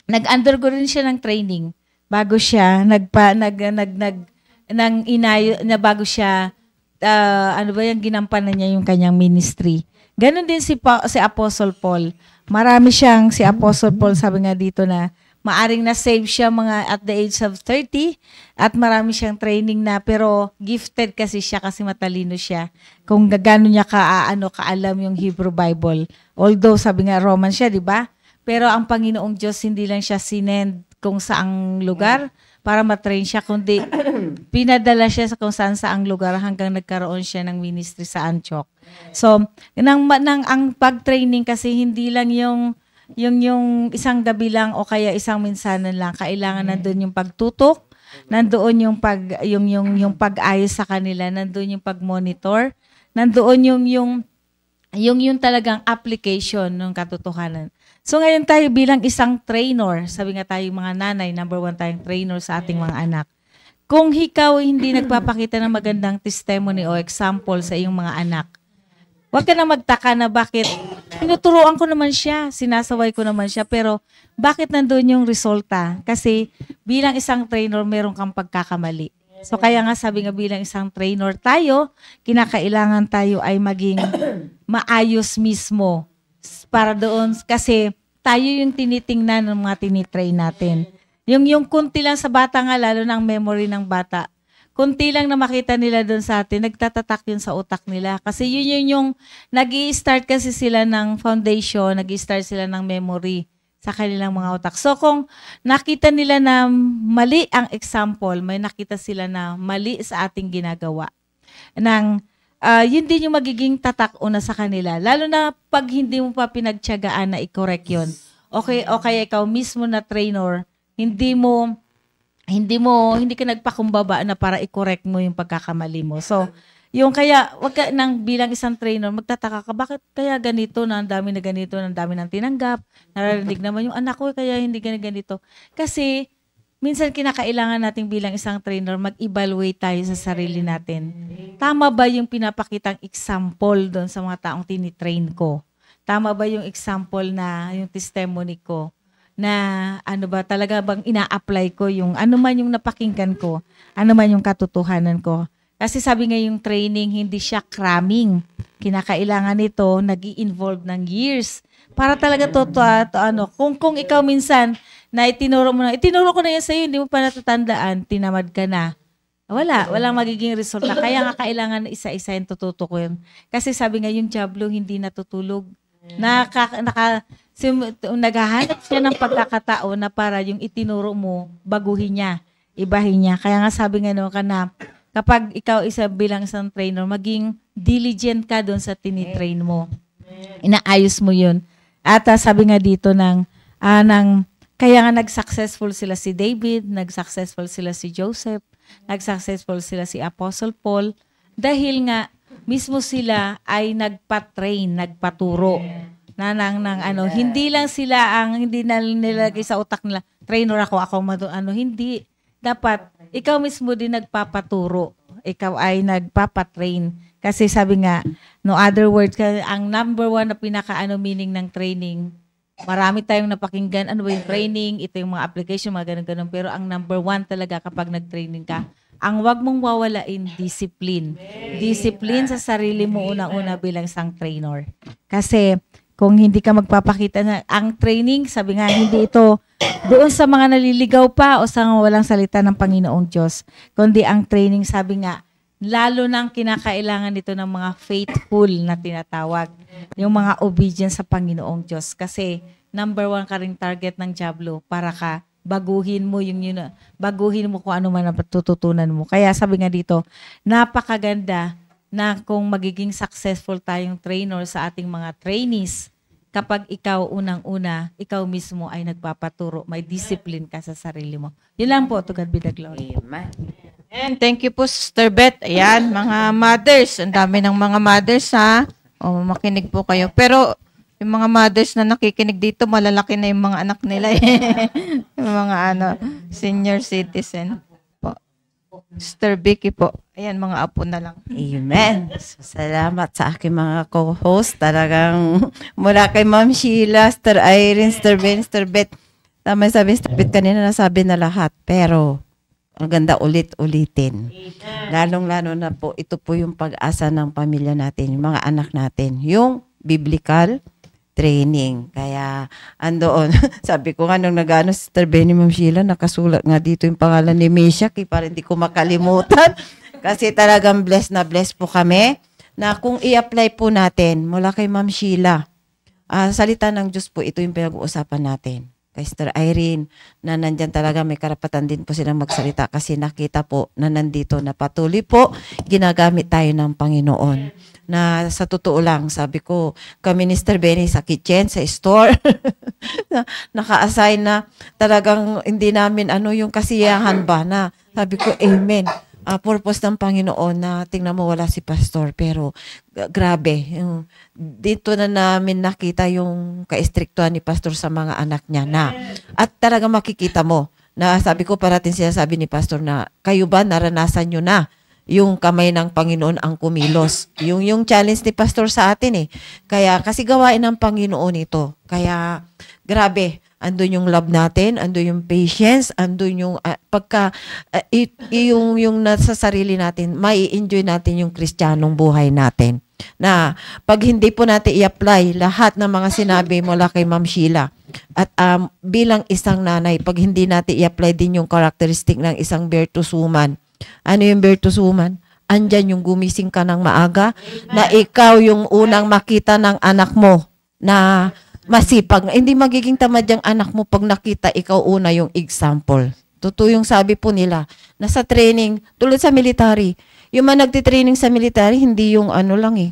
S7: nag-undergo rin siya ng training bago siya bago siya ginampanan niya yung kanyang ministry. Ganon din si Apostle Paul. Marami siyang si Apostle Paul, sabi nga dito na maaring na-save siya mga at the age of 30 at marami siyang training na, pero gifted kasi siya kasi matalino siya kung gaano niya kaalam yung Hebrew Bible. Although sabi nga Roman siya, di ba? Pero ang Panginoong Diyos hindi lang siya sinend kung saang lugar para matrain siya, kundi pinadala siya sa kung saang lugar hanggang nagkaroon siya ng ministry sa Antioch. So, ang pag-training kasi hindi lang yung isang gabi lang o kaya isang minsanan lang. Kailangan nandoon yung pagtutok, nandoon yung pag-ayos sa kanila, nandoon yung pag-monitor, nandoon yung talagang application ng katotohanan. So ngayon tayo bilang isang trainer, sabi nga tayo mga nanay, number 1 tayong trainer sa ating mga anak. Kung ikaw hindi nagpapakita ng magandang testimony o example sa iyong mga anak, huwag ka na magtaka na bakit tinuturuan ko naman siya, sinasaway ko naman siya, pero bakit nandoon yung resulta? Kasi bilang isang trainer, meron kang pagkakamali. So kaya nga sabi nga bilang isang trainer tayo, kinakailangan tayo ay maging maayos mismo para doon kasi tayo yung tinitingnan ng mga tinitrain natin. Yung kunti lang sa bata nga, lalo ng memory ng bata, kunti lang na makita nila doon sa atin, nagtatatak yun sa utak nila. Kasi yun yung nag-i-start kasi sila ng foundation, nag-i-start sila ng memory sa kanilang mga utak. So kung nakita nila na mali ang example, may nakita sila na mali sa ating ginagawa, yun din yung magiging tatak una sa kanila. Lalo na pag hindi mo pa pinagtiyagaan na i-correct yun. Okay, ikaw mismo na trainer, hindi ka nagpakumbaba na para i-correct mo yung pagkakamali mo. So, yung kaya, wag ka nang bilang isang trainer, magtataka ka, bakit kaya ganito na ang dami na ganito, ang dami nang tinanggap, naririnig naman yung anak ko, kaya hindi ganito. Kasi, minsan kinakailangan natin bilang isang trainer, mag-evaluate tayo sa sarili natin. Tama ba yung pinapakitang example doon sa mga taong tinitrain ko? Tama ba yung example na, yung testimony ko? Na talaga bang ina-apply ko yung ano man yung napakinggan ko, ano man yung katotohanan ko. Kasi sabi nga yung training, hindi siya cramming. Kinakailangan nito, nag-i-involve ng years. Para talaga kung ikaw minsan, na itinuro ko na yan sa'yo, hindi mo pa natatandaan, tinamad ka na. Walang magiging resulta. Kaya nga kailangan na isa-isa yung tututukin. Kasi sabi nga yung Diablo, hindi natutulog. Naghahanap siya ng pagkakataon na para yung itinuro mo, baguhin niya, ibahin niya. Kaya nga sabi nga na kapag ikaw bilang isang trainer, maging diligent ka doon sa tinitrain mo. Inaayos mo yun. At sabi nga dito Kaya nga nag-successful sila si David, nag-successful sila si Joseph, nag-successful sila si Apostle Paul, dahil nga mismo sila ay nagpa-train, nagpaturo na hindi lang sila hindi na nilagay sa utak nila, trainer ako hindi. Dapat, ikaw mismo din nagpapaturo. Ikaw ay nagpapatrain. Kasi sabi nga, no other words, ang number one na meaning ng training, marami tayong napakinggan, ano ba yung training, ito yung mga application, mga ganun-ganun. Pero ang number one talaga kapag nag-training ka, ang wag mong wawalain, discipline. Discipline sa sarili mo unang-una bilang isang trainer. Kasi kung hindi ka magpapakita na ang training, sabi nga, hindi ito doon sa mga naliligaw pa o sa walang salita ng Panginoong Diyos. Kundi ang training, sabi nga, lalo nang kinakailangan dito ng mga faithful na tinatawag. Yung mga obedient sa Panginoong Diyos. Kasi number one ka ring target ng Diablo para ka baguhin mo baguhin mo kung ano man ang patututunan mo. Kaya sabi nga dito, napakaganda na kung magiging successful tayong trainer sa ating mga trainees, kapag ikaw unang-una, ikaw mismo ay nagpapaturo, may discipline ka sa sarili mo. Yun lang po, to God be the glory.
S4: Amen.
S3: And thank you po, Sister Beth. Ayan, mga mothers. Ang dami ng mga mothers, ha? O, makinig po kayo. Pero, yung mga mothers na nakikinig dito, malalaki na yung mga anak nila. Yung mga senior citizen po. Sister Vicky po. Ayan, mga apo na lang.
S4: Amen. So, salamat sa aking mga co-host. Talagang mula kay Ma'am Sheila, Sister Irene, Sister Ben, Sister Beth. Tama sabi, Sister Beth, kanina nasabi na lahat. Pero, ang ganda ulit-ulitin. Lalong-lalo na po, ito po yung pag-asa ng pamilya natin, yung mga anak natin. Yung biblical training. Kaya, andoon, sabi ko nga nung nag-ano, Sister Benny, Ma'am Sheila, nakasulat nga dito yung pangalan ni Meshach, para hindi ko makalimutan. Kasi talagang blessed na blessed po kami na kung i-apply po natin mula kay Ma'am Sheila, salita ng Diyos po, ito yung pinag-uusapan natin. Kay Sister Irene, na nandyan talaga may karapatan din po silang magsalita kasi nakita po na nandito na patuloy po ginagamit tayo ng Panginoon. Na sa totoo lang, sabi ko, kami ni Sister Benny sa kitchen, sa store, naka-assign na talagang hindi namin yung kasiyahan ba na sabi ko, amen. Purpose ng Panginoon na tingnan mo wala si pastor pero grabe dito na namin nakita yung kaistriktuhan ni pastor sa mga anak niya na at talaga makikita mo na sabi ko parating sinasabi ni pastor na kayo ba naranasan nyo na yung kamay ng Panginoon ang kumilos yung challenge ni pastor sa atin kaya kasi gawain ng Panginoon ito kaya grabe. Andun yung love natin, andun yung patience, andun yung yung nasa sarili natin, mai-enjoy natin yung Kristiyanong buhay natin. Na pag hindi po natin i-apply lahat ng mga sinabi mula kay Ma'am Sheila at bilang isang nanay, pag hindi natin i-apply din yung characteristic ng isang virtuous woman. Ano yung virtuous woman? Andyan yung gumising ka ng maaga, na ikaw yung unang makita ng anak mo na masipag. Hindi magiging tamad yung anak mo pag nakita ikaw una yung example. Totoo yung sabi po nila, nasa training, tulad sa military, yung mga nagtitraining sa military, hindi yung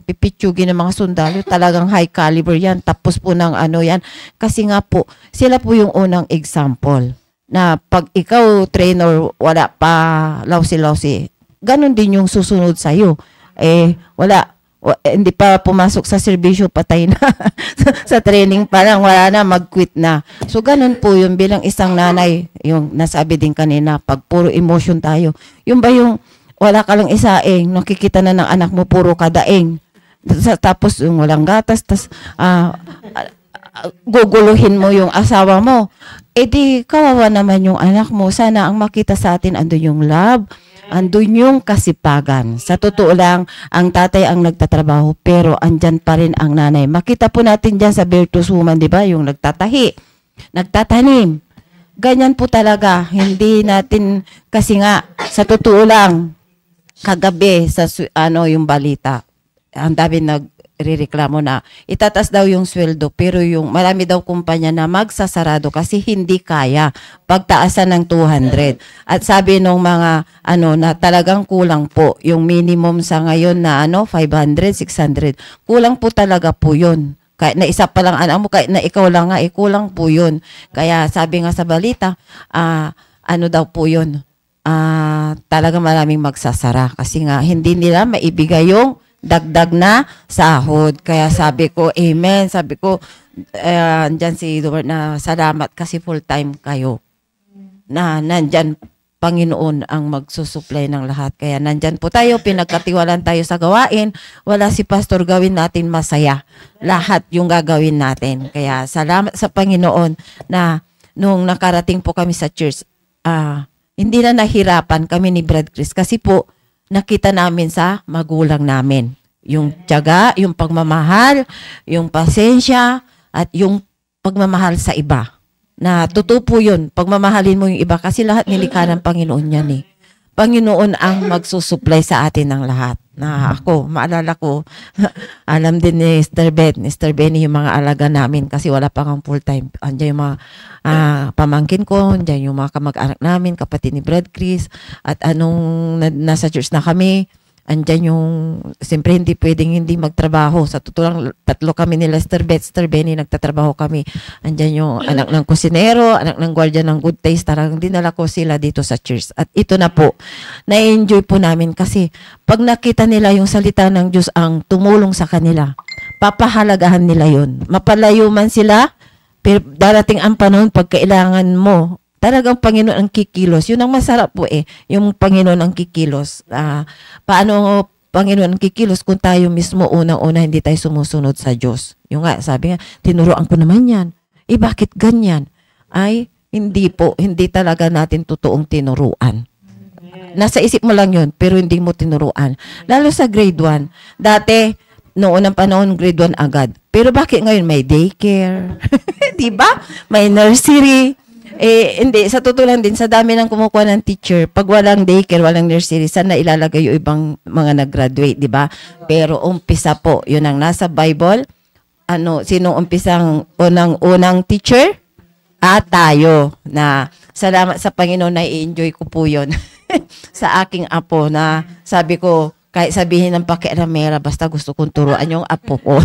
S4: pipitsugin ng mga sundalo, talagang high caliber yan, tapos po ng yan. Kasi nga po, sila po yung unang example. Na pag ikaw trainer, wala pa lawsi-lawsi, ganun din yung susunod sa'yo. Wala. Hindi pa pumasok sa serbisyo, patay na. Sa training pa lang, wala na, mag-quit na. So, ganun po yung bilang isang nanay, yung nasabi din kanina, pag puro emotion tayo. Yung ba yung wala ka lang isaing, nakikita na ng anak mo, puro kadaing. Tapos yung walang gatas, guguluhin mo yung asawa mo. Di, kawawa naman yung anak mo. Sana ang makita sa atin, ando yung love, andun yung kasipagan. Sa totoo lang, ang tatay ang nagtatrabaho, pero andyan pa rin ang nanay. Makita po natin dyan sa virtuous woman, di ba? Yung nagtatahi, nagtatanim. Ganyan po talaga. Hindi natin, kasi nga, sa totoo lang, kagabi, sa yung balita, ang dami nagrereklamo na itatas daw yung sweldo, pero yung marami daw kumpanya na magsasarado kasi hindi kaya pagtaasan ng 200. At sabi nung mga na talagang kulang po yung minimum sa ngayon na 500, 600. Kulang po talaga po yun. Kahit na isa pa lang anak mo, kahit na ikaw lang nga, kulang po yun. Kaya sabi nga sa balita, ano daw po yun, talaga maraming magsasara. Kasi nga, hindi nila maibigay yung dagdag na sahod. Kaya sabi ko, amen. Sabi ko, andyan si Lord na salamat kasi full-time kayo. Na nandyan Panginoon ang magsusupply ng lahat. Kaya nandyan po tayo, pinagkatiwalaan tayo sa gawain. Wala si Pastor, gawin natin masaya. Lahat yung gagawin natin. Kaya salamat sa Panginoon na nung nakarating po kami sa church, hindi na nahirapan kami ni Brad Chris kasi po nakita namin sa magulang namin. Yung tiyaga, yung pagmamahal, yung pasensya, at yung pagmamahal sa iba. Na totoo po yun, pagmamahalin mo yung iba kasi lahat nilikha ng Panginoon yan eh. Panginoon ang magsusupply sa atin ng lahat. Na ako, maalala ko, alam din ni Mr. Benny yung mga alaga namin kasi wala pa kang full-time. Andiyan yung mga pamangkin ko, andiyan yung mga kamag-anak namin, kapatid ni Brad Chris, at nasa church na kami, andyan yung, siyempre hindi pwedeng hindi magtrabaho. Sa totoo lang, 3 kami ni Lester Benny, nagtatrabaho kami. Andyan yung anak ng kusinero, anak ng gwardiya ng Good Taste. Tarang dinala ko sila dito sa church. At ito na po, na-enjoy po namin kasi pag nakita nila yung salita ng Diyos ang tumulong sa kanila, papahalagahan nila yon. Mapalayo man sila, pero darating ang panahon pag kailangan mo, talagang Panginoon ang kikilos. Yun ang masarap po yung Panginoon ang kikilos. Paano Panginoon ang kikilos kung tayo mismo unang-una hindi tayo sumusunod sa Diyos? Yung nga, sabi nga, tinuruan ko naman yan. Bakit ganyan? Ay, hindi po. Hindi talaga natin totoong tinuruan. Nasa isip mo lang yun, pero hindi mo tinuruan. Lalo sa grade 1. Dati, noong unang panahon, grade 1 agad. Pero bakit ngayon may daycare? Diba? May nursery. Hindi, sa totoo lang din, sa dami ng kumukuha ng teacher, pag walang daycare, walang nursery, saan na ilalagay yung ibang mga nag-graduate, di ba? Pero umpisa po, yun ang nasa Bible. Sino umpisang unang teacher? Tayo. Na salamat sa Panginoon na i-enjoy ko po yun sa aking apo na sabi ko, kahit sabihin ng pakialamera, basta gusto kong turuan yung apo ko.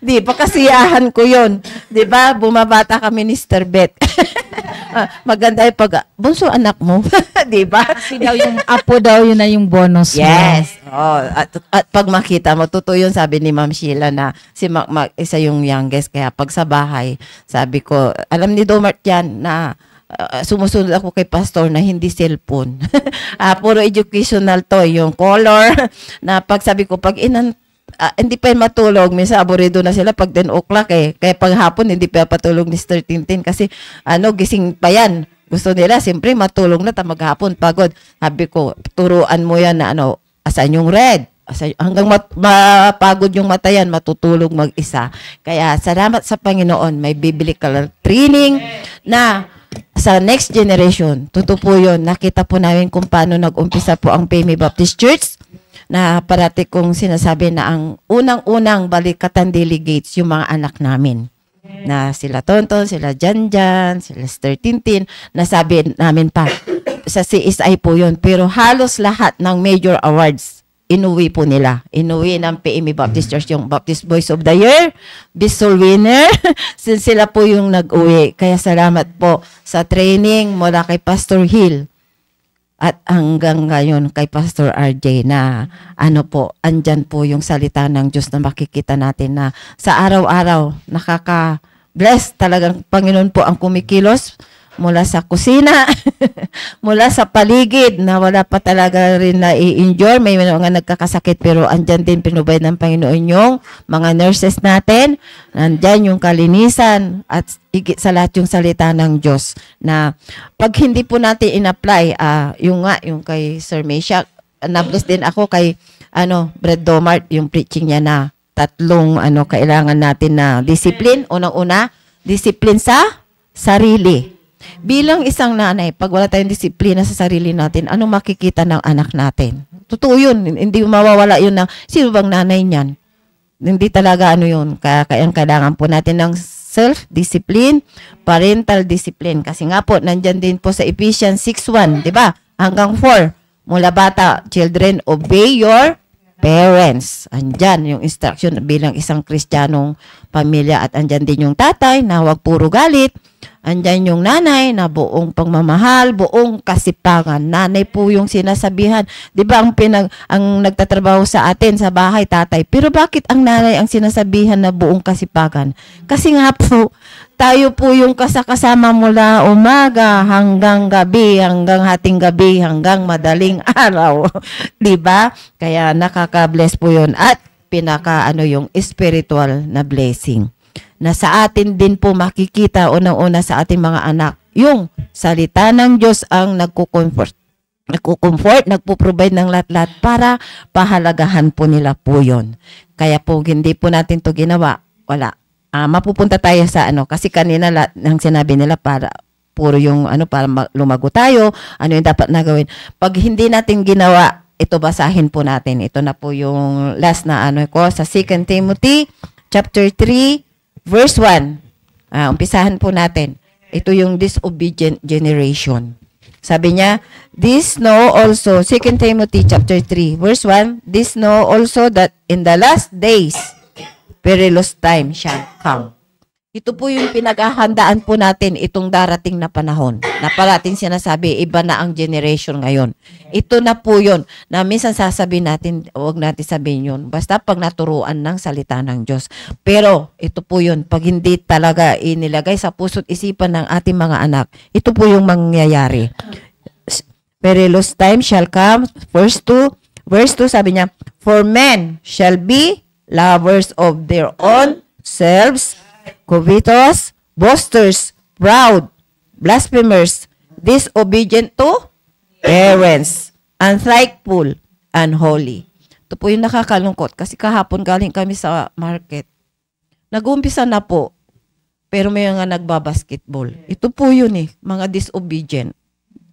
S4: Di ba, kasiyahan ko yun. Di ba, bumabata kami ni Mr. Bet. Maganda yung bunso anak mo. Di ba?
S7: Kasi daw yung apo daw, yun na yung bonus mo.
S4: Yes. At pag makita mo, totoo yun, sabi ni Ma'am Sheila na si Mac isa yung youngest. Kaya pag sa bahay, sabi ko, alam ni Domart yan na sumusunod ako kay pastor na hindi cellphone. Puro educational to, yung color. Na pag sabi ko, pag hindi pa matulog, minsan aburido na sila pag 10 o'clock Kaya pag hapon, hindi pa patulog ni Mr. Tintin kasi gising pa yan. Gusto nila, siyempre matulog na, maghapon, pagod. Sabi ko, turuan mo yan na asan yung red? Hanggang mapagod yung mata yan, matutulog mag-isa. Kaya salamat sa Panginoon, may biblical training na sa next generation. Totoo po yun. Nakita po namin kung paano nag-umpisa po ang Pemi Baptist Church na parati kong sinasabi na ang unang-unang balikatan delegates yung mga anak namin. Na sila Tonton, sila Janjan, sila Lester Tintin, nasabi namin pa sa CSI po yun. Pero halos lahat ng major awards, inuwi po nila. Inuwi ng PME Baptist Church, yung Baptist Boys of the Year, Bistol Winner, sila po yung nag-uwi. Kaya salamat po sa training mula kay Pastor Hill. At hanggang ngayon kay Pastor RJ na andyan po yung salita ng Diyos na makikita natin na sa araw-araw nakaka-bless talagang Panginoon po ang kumikilos mula sa kusina, mula sa paligid na wala pa talaga rin na i-enjoy. May mga nagkakasakit pero andyan din pinubay ng Panginoon yung mga nurses natin. Andyan yung kalinisan at higit sa lahat yung salita ng Diyos na pag hindi po natin in-apply, yung kay Sir Meshack, na-bless din ako kay Brad Domart, yung preaching niya na 3 kailangan natin na discipline. Unang-una, discipline sa sarili. Bilang isang nanay, pag wala tayong disiplina sa sarili natin, anong makikita ng anak natin? Totoo yun. Hindi mawawala yun na, sino bang nanay niyan? Hindi talaga yun. Kaya kailangan po natin ng self-discipline, parental discipline. Kasi nga po, nandyan din po sa Ephesians 6:1, di ba? Hanggang 4. Mula bata, children, obey your parents. Andyan yung instruction bilang isang Kristiyanong pamilya at andyan din yung tatay na huwag puro galit. Andyan yung nanay na buong pagmamahal, buong kasipagan. Nanay po yung sinasabihan. Di ba ang nagtatrabaho sa atin sa bahay, tatay. Pero bakit ang nanay ang sinasabihan na buong kasipagan? Kasi nga po, tayo po yung kasama mula umaga hanggang gabi, hanggang hating gabi, hanggang madaling araw. Di ba? Kaya nakaka-bless po yun. At yung spiritual na blessing. Na sa atin din po makikita unang-una sa ating mga anak. Yung salita ng Diyos ang nagko-comfort, nagpo-provide ng lahat-lahat para pahalagahan po nila po yun. Kaya po hindi po natin to ginawa, wala. Mapupunta tayo sa kasi kanina nang sinabi nila para puro yung para lumago tayo, ano yung dapat na gawin. Pag hindi natin ginawa, ito basahin po natin. Ito na po yung last na sa 2 Timothy chapter 3 verse 1. Umpisahan po natin. Ito yung disobedient generation. Sabi niya, this know also, 2 Timothy chapter 3 verse 1, this know also that in the last days, perilous time shall come. Ito po yung pinaghahandaan po natin itong darating na panahon. Na parating sinasabi, iba na ang generation ngayon. Ito na po yun. Na minsan sasabihin natin, huwag natin sabihin yun. Basta pag naturuan ng salita ng Diyos. Pero ito po yun. Pag hindi talaga inilagay sa puso't isipan ng ating mga anak, ito po yung mangyayari. Perilous time shall come. Verse 2 sabi niya, for men shall be lovers of their own selves, covetous, boasters, proud, blasphemers, disobedient to parents, unthankful, unholy. Ito po yung nakakalungkot kasi kahapon galing kami sa market. Nag-umpisa na po, pero may mga nagbabasketball. Ito po yun mga disobedient.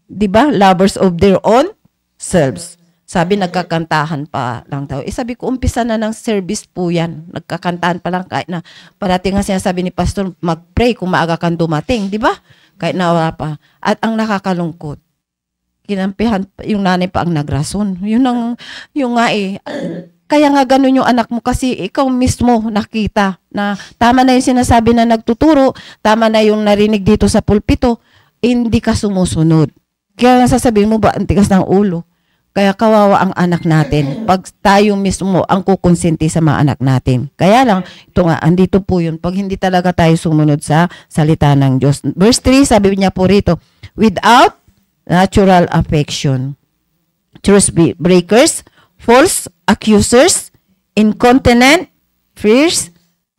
S4: Diba? Lovers of their own selves. Sabi, nagkakantahan pa lang daw. Sabi ko, umpisa na ng service po yan. Nagkakantahan pa lang kahit na parating nga sinasabi ni Pastor, mag-pray kung maaga kang dumating. Di ba? Kahit na wala pa. At ang nakakalungkot, kinampihan, yung nanay pa ang nagrason. Yung nga kaya nga ganun yung anak mo kasi ikaw mismo nakita na tama na yung sinasabi na nagtuturo, tama na yung narinig dito sa pulpito, hindi ka sumusunod. Kaya sasabihin mo ba, ang tigas ng ulo? Kaya kawawa ang anak natin pag tayo mismo ang kukonsinti sa mga anak natin. Kaya lang, ito nga, andito po yun. Pag hindi talaga tayo sumunod sa salita ng Diyos. Verse 3, sabi niya po rito, without natural affection, truth breakers, false accusers, incontinent, fierce,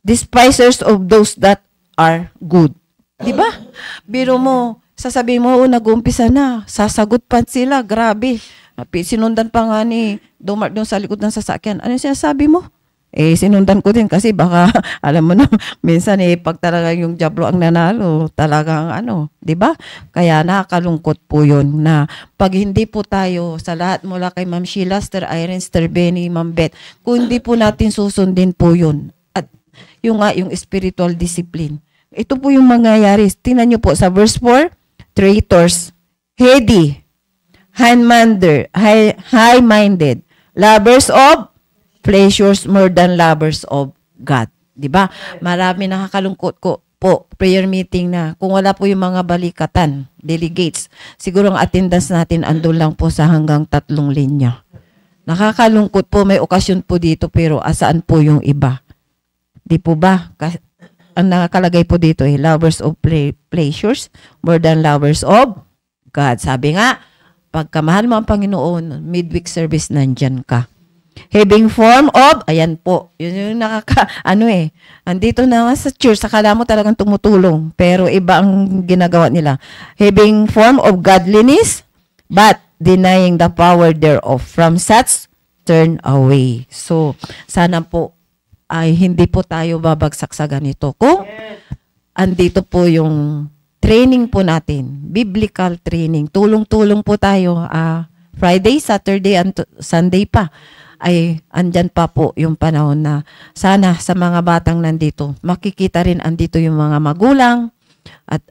S4: despisers of those that are good. Diba? Biro mo, sasabihin mo, nag-umpisa na, sasagot pa sila, grabe. Sinundan pa nga ni Dumart doon sa likod ng sasakyan. Ano yung sinasabi mo? Sinundan ko din kasi baka, alam mo na, minsan pag talaga yung diablo ang nanalo, talagang di ba? Kaya nakakalungkot po yun na pag hindi po tayo sa lahat mula kay Ma'am Sheila, Sir Irene, Sir Benny, Ma'am Beth, kung hindi po natin susundin po yun. At yung spiritual discipline. Ito po yung mangyayari. Tingnan nyo po sa verse 4, traitors, heady, high-minded, lovers of pleasures more than lovers of God. Diba? Marami nakakalungkot ko po, prayer meeting na. Kung wala po yung mga balikatan, delegates, siguro ang attendance natin andun lang po sa hanggang 3 linya. Nakakalungkot po, may okasyon po dito, pero asaan po yung iba? Di po ba? Ang nakakalagay po dito lovers of pleasures more than lovers of God. Sabi nga, pagkamahal mo ang Panginoon, midweek service nandyan ka. Having form of, ayan po, yun yung andito na sa church, sakala mo talagang tumutulong, pero iba ang ginagawa nila. Having form of godliness, but denying the power thereof. From such, turn away. So, sana po, ay hindi po tayo babagsak sa ganito. Kung andito po yung training po natin, biblical training, tulong-tulong po tayo, Friday, Saturday, and Sunday pa, ay andyan pa po yung panahon na sana sa mga batang nandito, makikita rin andito yung mga magulang, at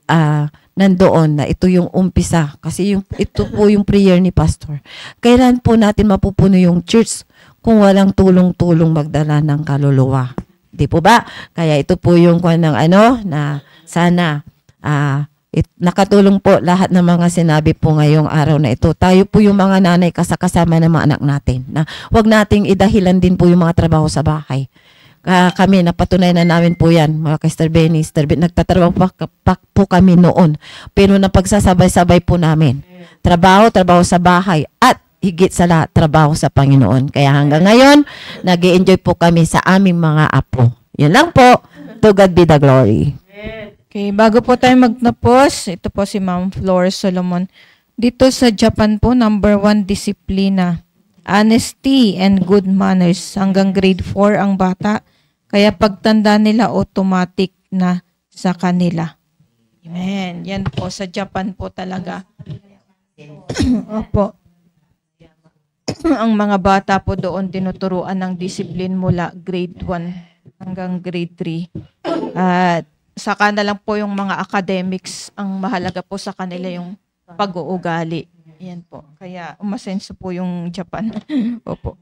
S4: nandoon na ito yung umpisa. Kasi ito po yung prayer ni Pastor. Kailan po natin mapupuno yung church? kung walang tulong-tulong magdala ng kaluluwa. Di po ba? Kaya ito po yung kung ng na sana nakatulong po lahat ng mga sinabi po ngayong araw na ito. Tayo po yung mga nanay kasama ng mga anak natin na wag nating idahilan din po yung mga trabaho sa bahay. Kami, napatunay na namin po yan, mga Sister Benny, nagtatrabaho pa po kami noon. Pero napagsasabay-sabay po namin. Trabaho sa bahay at higit sa lahat, trabaho sa Panginoon. Kaya hanggang ngayon, nag-i-enjoy po kami sa aming mga apo. Yun lang po. To God be the glory.
S3: Okay, bago po tayo magtapos, ito po si Ma'am Flor Solomon. Dito sa Japan po, number 1, disiplina. Honesty and good manners. Hanggang grade 4 ang bata. Kaya pagtanda nila, automatic na sa kanila. Amen. Yan po, sa Japan po talaga. Opo. Ang mga bata po doon tinuturuan ng discipline mula grade 1 hanggang grade 3. At saka na lang po yung mga academics, ang mahalaga po sa kanila yung pag-uugali. Yan po. Kaya umasenso po yung Japan. Opo.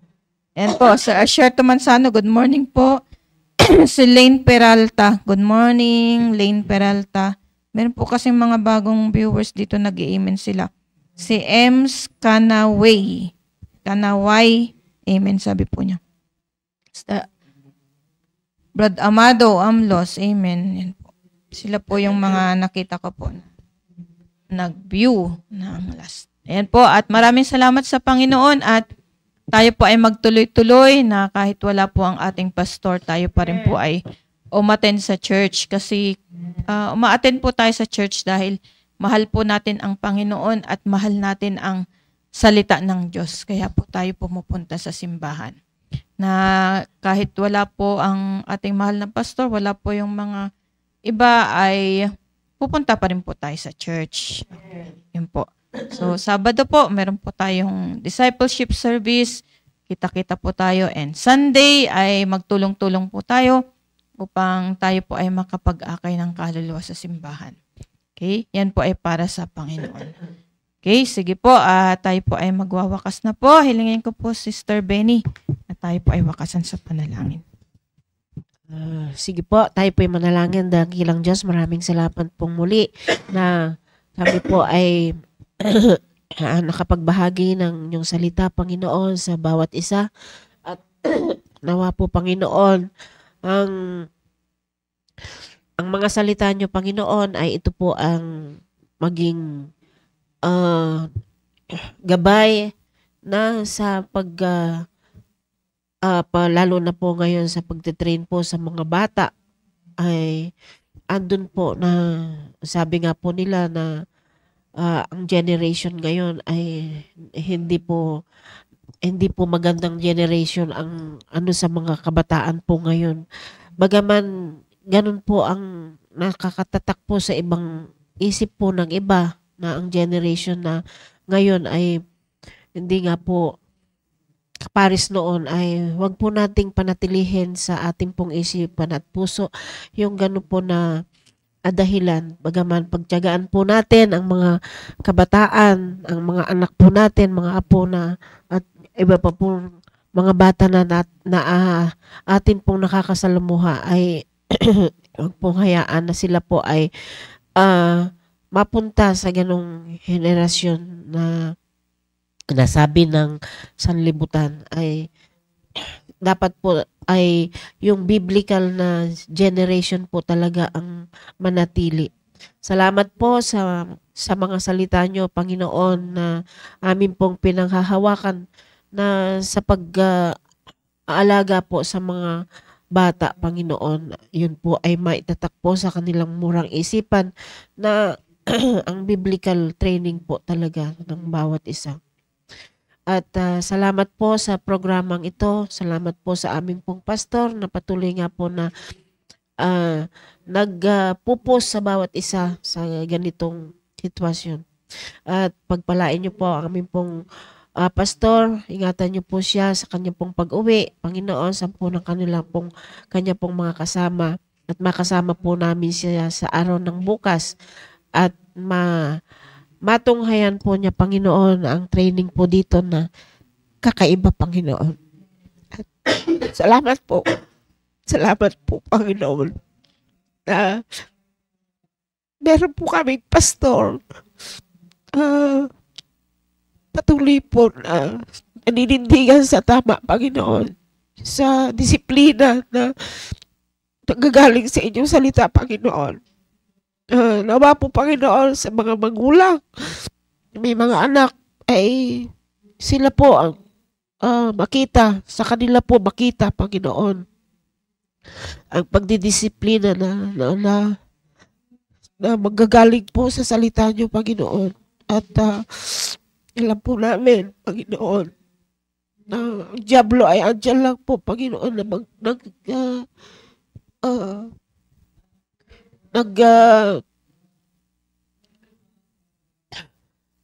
S3: Yan po. Sir Asherto Manzano, good morning po. Si Lane Peralta. Good morning, Lane Peralta. Meron po kasing mga bagong viewers dito, nag-i-amen sila. Si Ems Kanaway. Amen, sabi po niya. Brad Amado Amlos. Amen. Yan po. Sila po yung mga nakita ko po. Nag-view ng last. Ayan po, at maraming salamat sa Panginoon at tayo po ay magtuloy-tuloy na kahit wala po ang ating pastor, tayo pa rin po ay umattend sa church kasi uma-attend po tayo sa church dahil mahal po natin ang Panginoon at mahal natin ang salita ng Diyos. Kaya po tayo pumupunta sa simbahan. Na kahit wala po ang ating mahal na pastor, wala po yung mga iba ay pupunta pa rin po tayo sa church. Yun po. So, Sabado po, meron po tayong discipleship service. Kita-kita po tayo. And Sunday ay magtulong-tulong po tayo upang tayo po ay makapag-akay ng kaluluwa sa simbahan. Okay? Yan po ay para sa Panginoon. Okay? Sige po. Tayo po ay magwawakas na po. Hilingin ko po, Sister Benny, na tayo po ay wakasan sa panalangin.
S5: Sige po, tayo po ay manalangin. Dakilang Diyos, maraming salamat pong muli na kami po ay nakapagbahagi ng inyong salita, Panginoon, sa bawat isa. At nawa po, Panginoon, ang mga salita nyo, Panginoon, ay ito po ang maging gabay na sa lalo na po ngayon sa pagtitrain po sa mga bata ay andun po na sabi nga po nila na ang generation ngayon ay hindi po magandang generation ang sa mga kabataan po ngayon. Bagaman ganun po ang nakakatatak po sa ibang isip po ng iba na ang generation na ngayon ay hindi nga po kaparis noon, ay wag po nating panatilihin sa ating pong isipan at puso yung gano'n po na dahilan. Bagaman pagtiyagaan po natin ang mga kabataan, ang mga anak po natin, mga apo na at iba pa po mga bata na atin pong nakakasalamuha ay wag pong hayaan na sila po ay mapunta sa ganong henerasyon na nasabi ng sanlibutan ay dapat po ay yung biblical na generation po talaga ang manatili. Salamat po sa mga salita nyo, Panginoon, na amin pong pinanghahawakan na sa pag-aalaga po sa mga bata, Panginoon. Yun po ay maitatak po sa kanilang murang isipan na ang biblical training po talaga ng bawat isa. At salamat po sa programang ito. Salamat po sa aming pong pastor na patuloy nga po na nagpupos sa bawat isa sa ganitong sitwasyon. At pagpalain niyo po ang aming pong pastor. Ingatan niyo po siya sa kanyang pong pag-uwi. Panginoon, sa po ng kanya pong mga kasama. At makasama po namin siya sa araw ng bukas. At matunghayan po niya, Panginoon, ang training po dito na kakaiba, Panginoon.
S8: Salamat po. Salamat po, Panginoon. Na meron po kaming pastor. Patuloy po na naninindigan sa tama, Panginoon. Sa disiplina na nagagaling sa inyong salita, Panginoon. Nawa po, Panginoon, sa mga magulang, may mga anak, ay sila po ang makita, sa kanila po makita, Panginoon, ang pagdidisiplina na magagaling po sa salita niyo, Panginoon. At alam po namin, Panginoon, na ang diablo ay andyan lang po, Panginoon, na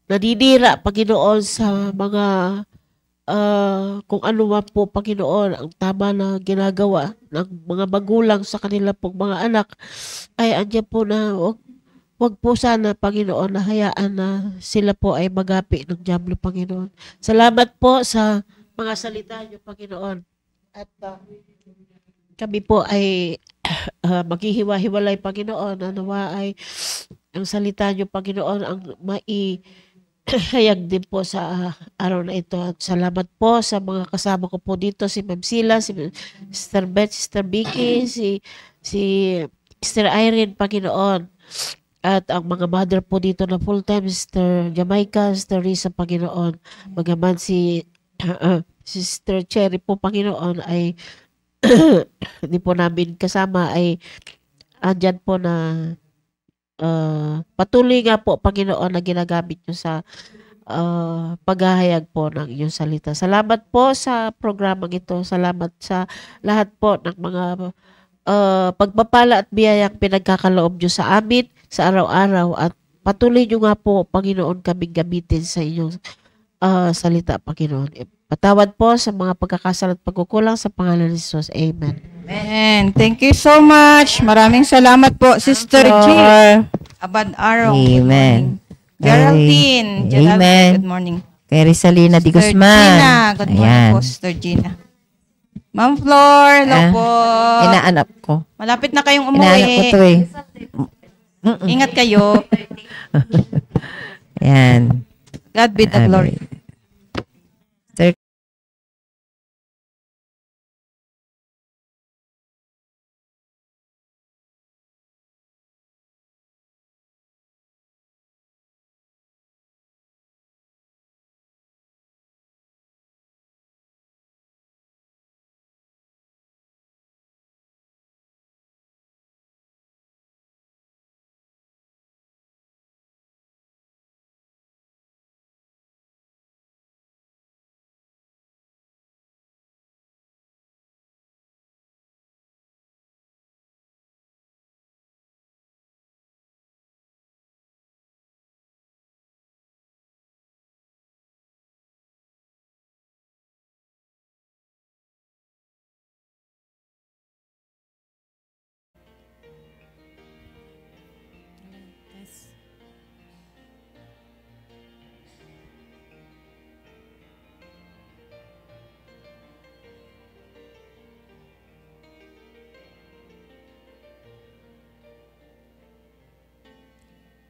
S8: naninira, Panginoon, sa mga kung ano man po, Panginoon, ang tama na ginagawa ng mga magulang sa kanila pong mga anak, ay andyan po na wag po sana, Panginoon, na hayaan na sila po ay magapi ng diablo, Panginoon. Salamat po sa mga salita niyo, Panginoon. At kami po ay maghihiwa-hiwalay, Panginoon, na nawa ay ang salita niyo, Panginoon, ang hayag din po sa araw na ito. At salamat po sa mga kasama ko po dito, si Ma'am Sila, si Sister Beth, Sister Vicky, si Sister Irene, Panginoon. At ang mga mother po dito na full-time, Sister Jamaica, Sister Risa, Panginoon. Magaman si Sister Cherry po, Panginoon, ay hindi po namin kasama, ay andyan po na patuloy nga po, Panginoon, na ginagamit nyo sa paghahayag po ng iyong salita. Salamat po sa programang ito. Salamat sa lahat po ng mga pagpapala at biyayang pinagkakaloob nyo sa amin sa araw-araw, at patuloy nyo nga po, Panginoon, kaming gamitin sa inyong salita, Panginoon. Patawad po sa mga pagkakasala at pagkukulang sa pangalan ni Jesus. Amen.
S3: Amen. Thank you so much. Maraming salamat po, Sister G. Abad Araw.
S4: Amen.
S3: Geraldine.
S4: Amen.
S3: Good morning.
S4: Kay Rizalina Di
S3: Sister
S4: Guzman.
S3: Gina. Good morning po, Sister Gina. Ma'am Flor, hello po.
S4: Inaanap ko.
S3: Malapit na kayong
S4: Inaanap ko to
S3: umuwi.
S4: eh.
S3: Ingat kayo.
S4: Yan.
S3: God be the glory.
S4: Sir,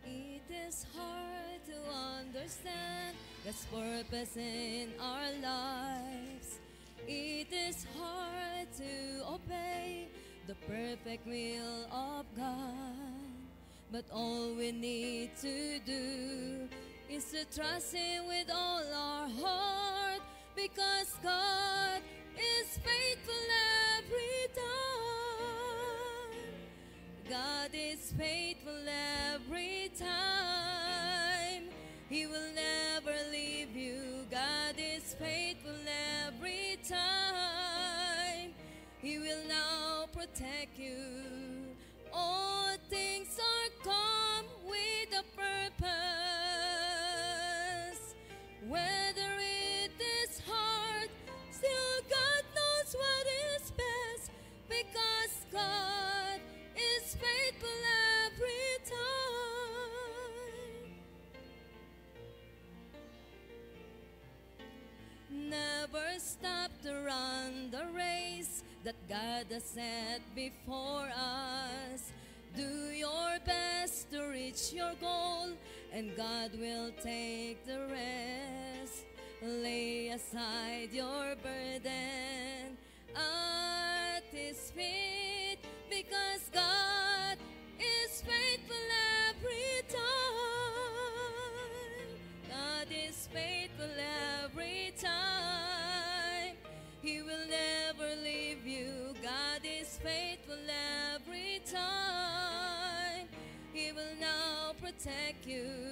S2: It is hard to understand God's purpose in our lives. It is hard to obey the perfect will of God. But all we need to do is to trust Him with all our heart, because God is faithful every time. God is faithful every time. He will never leave you. God is faithful every time. He will now protect you. All things are come with a purpose. Whether it is hard, still God knows what is best, because God is faithful every time. Never never stop to run the race that God has set before us. Do your best to reach your goal, and God will take the rest. Lay aside your burden at His feet, because God is faithful every time. God is faithful every time. He will never leave you. God is faithful every time. He will now protect you.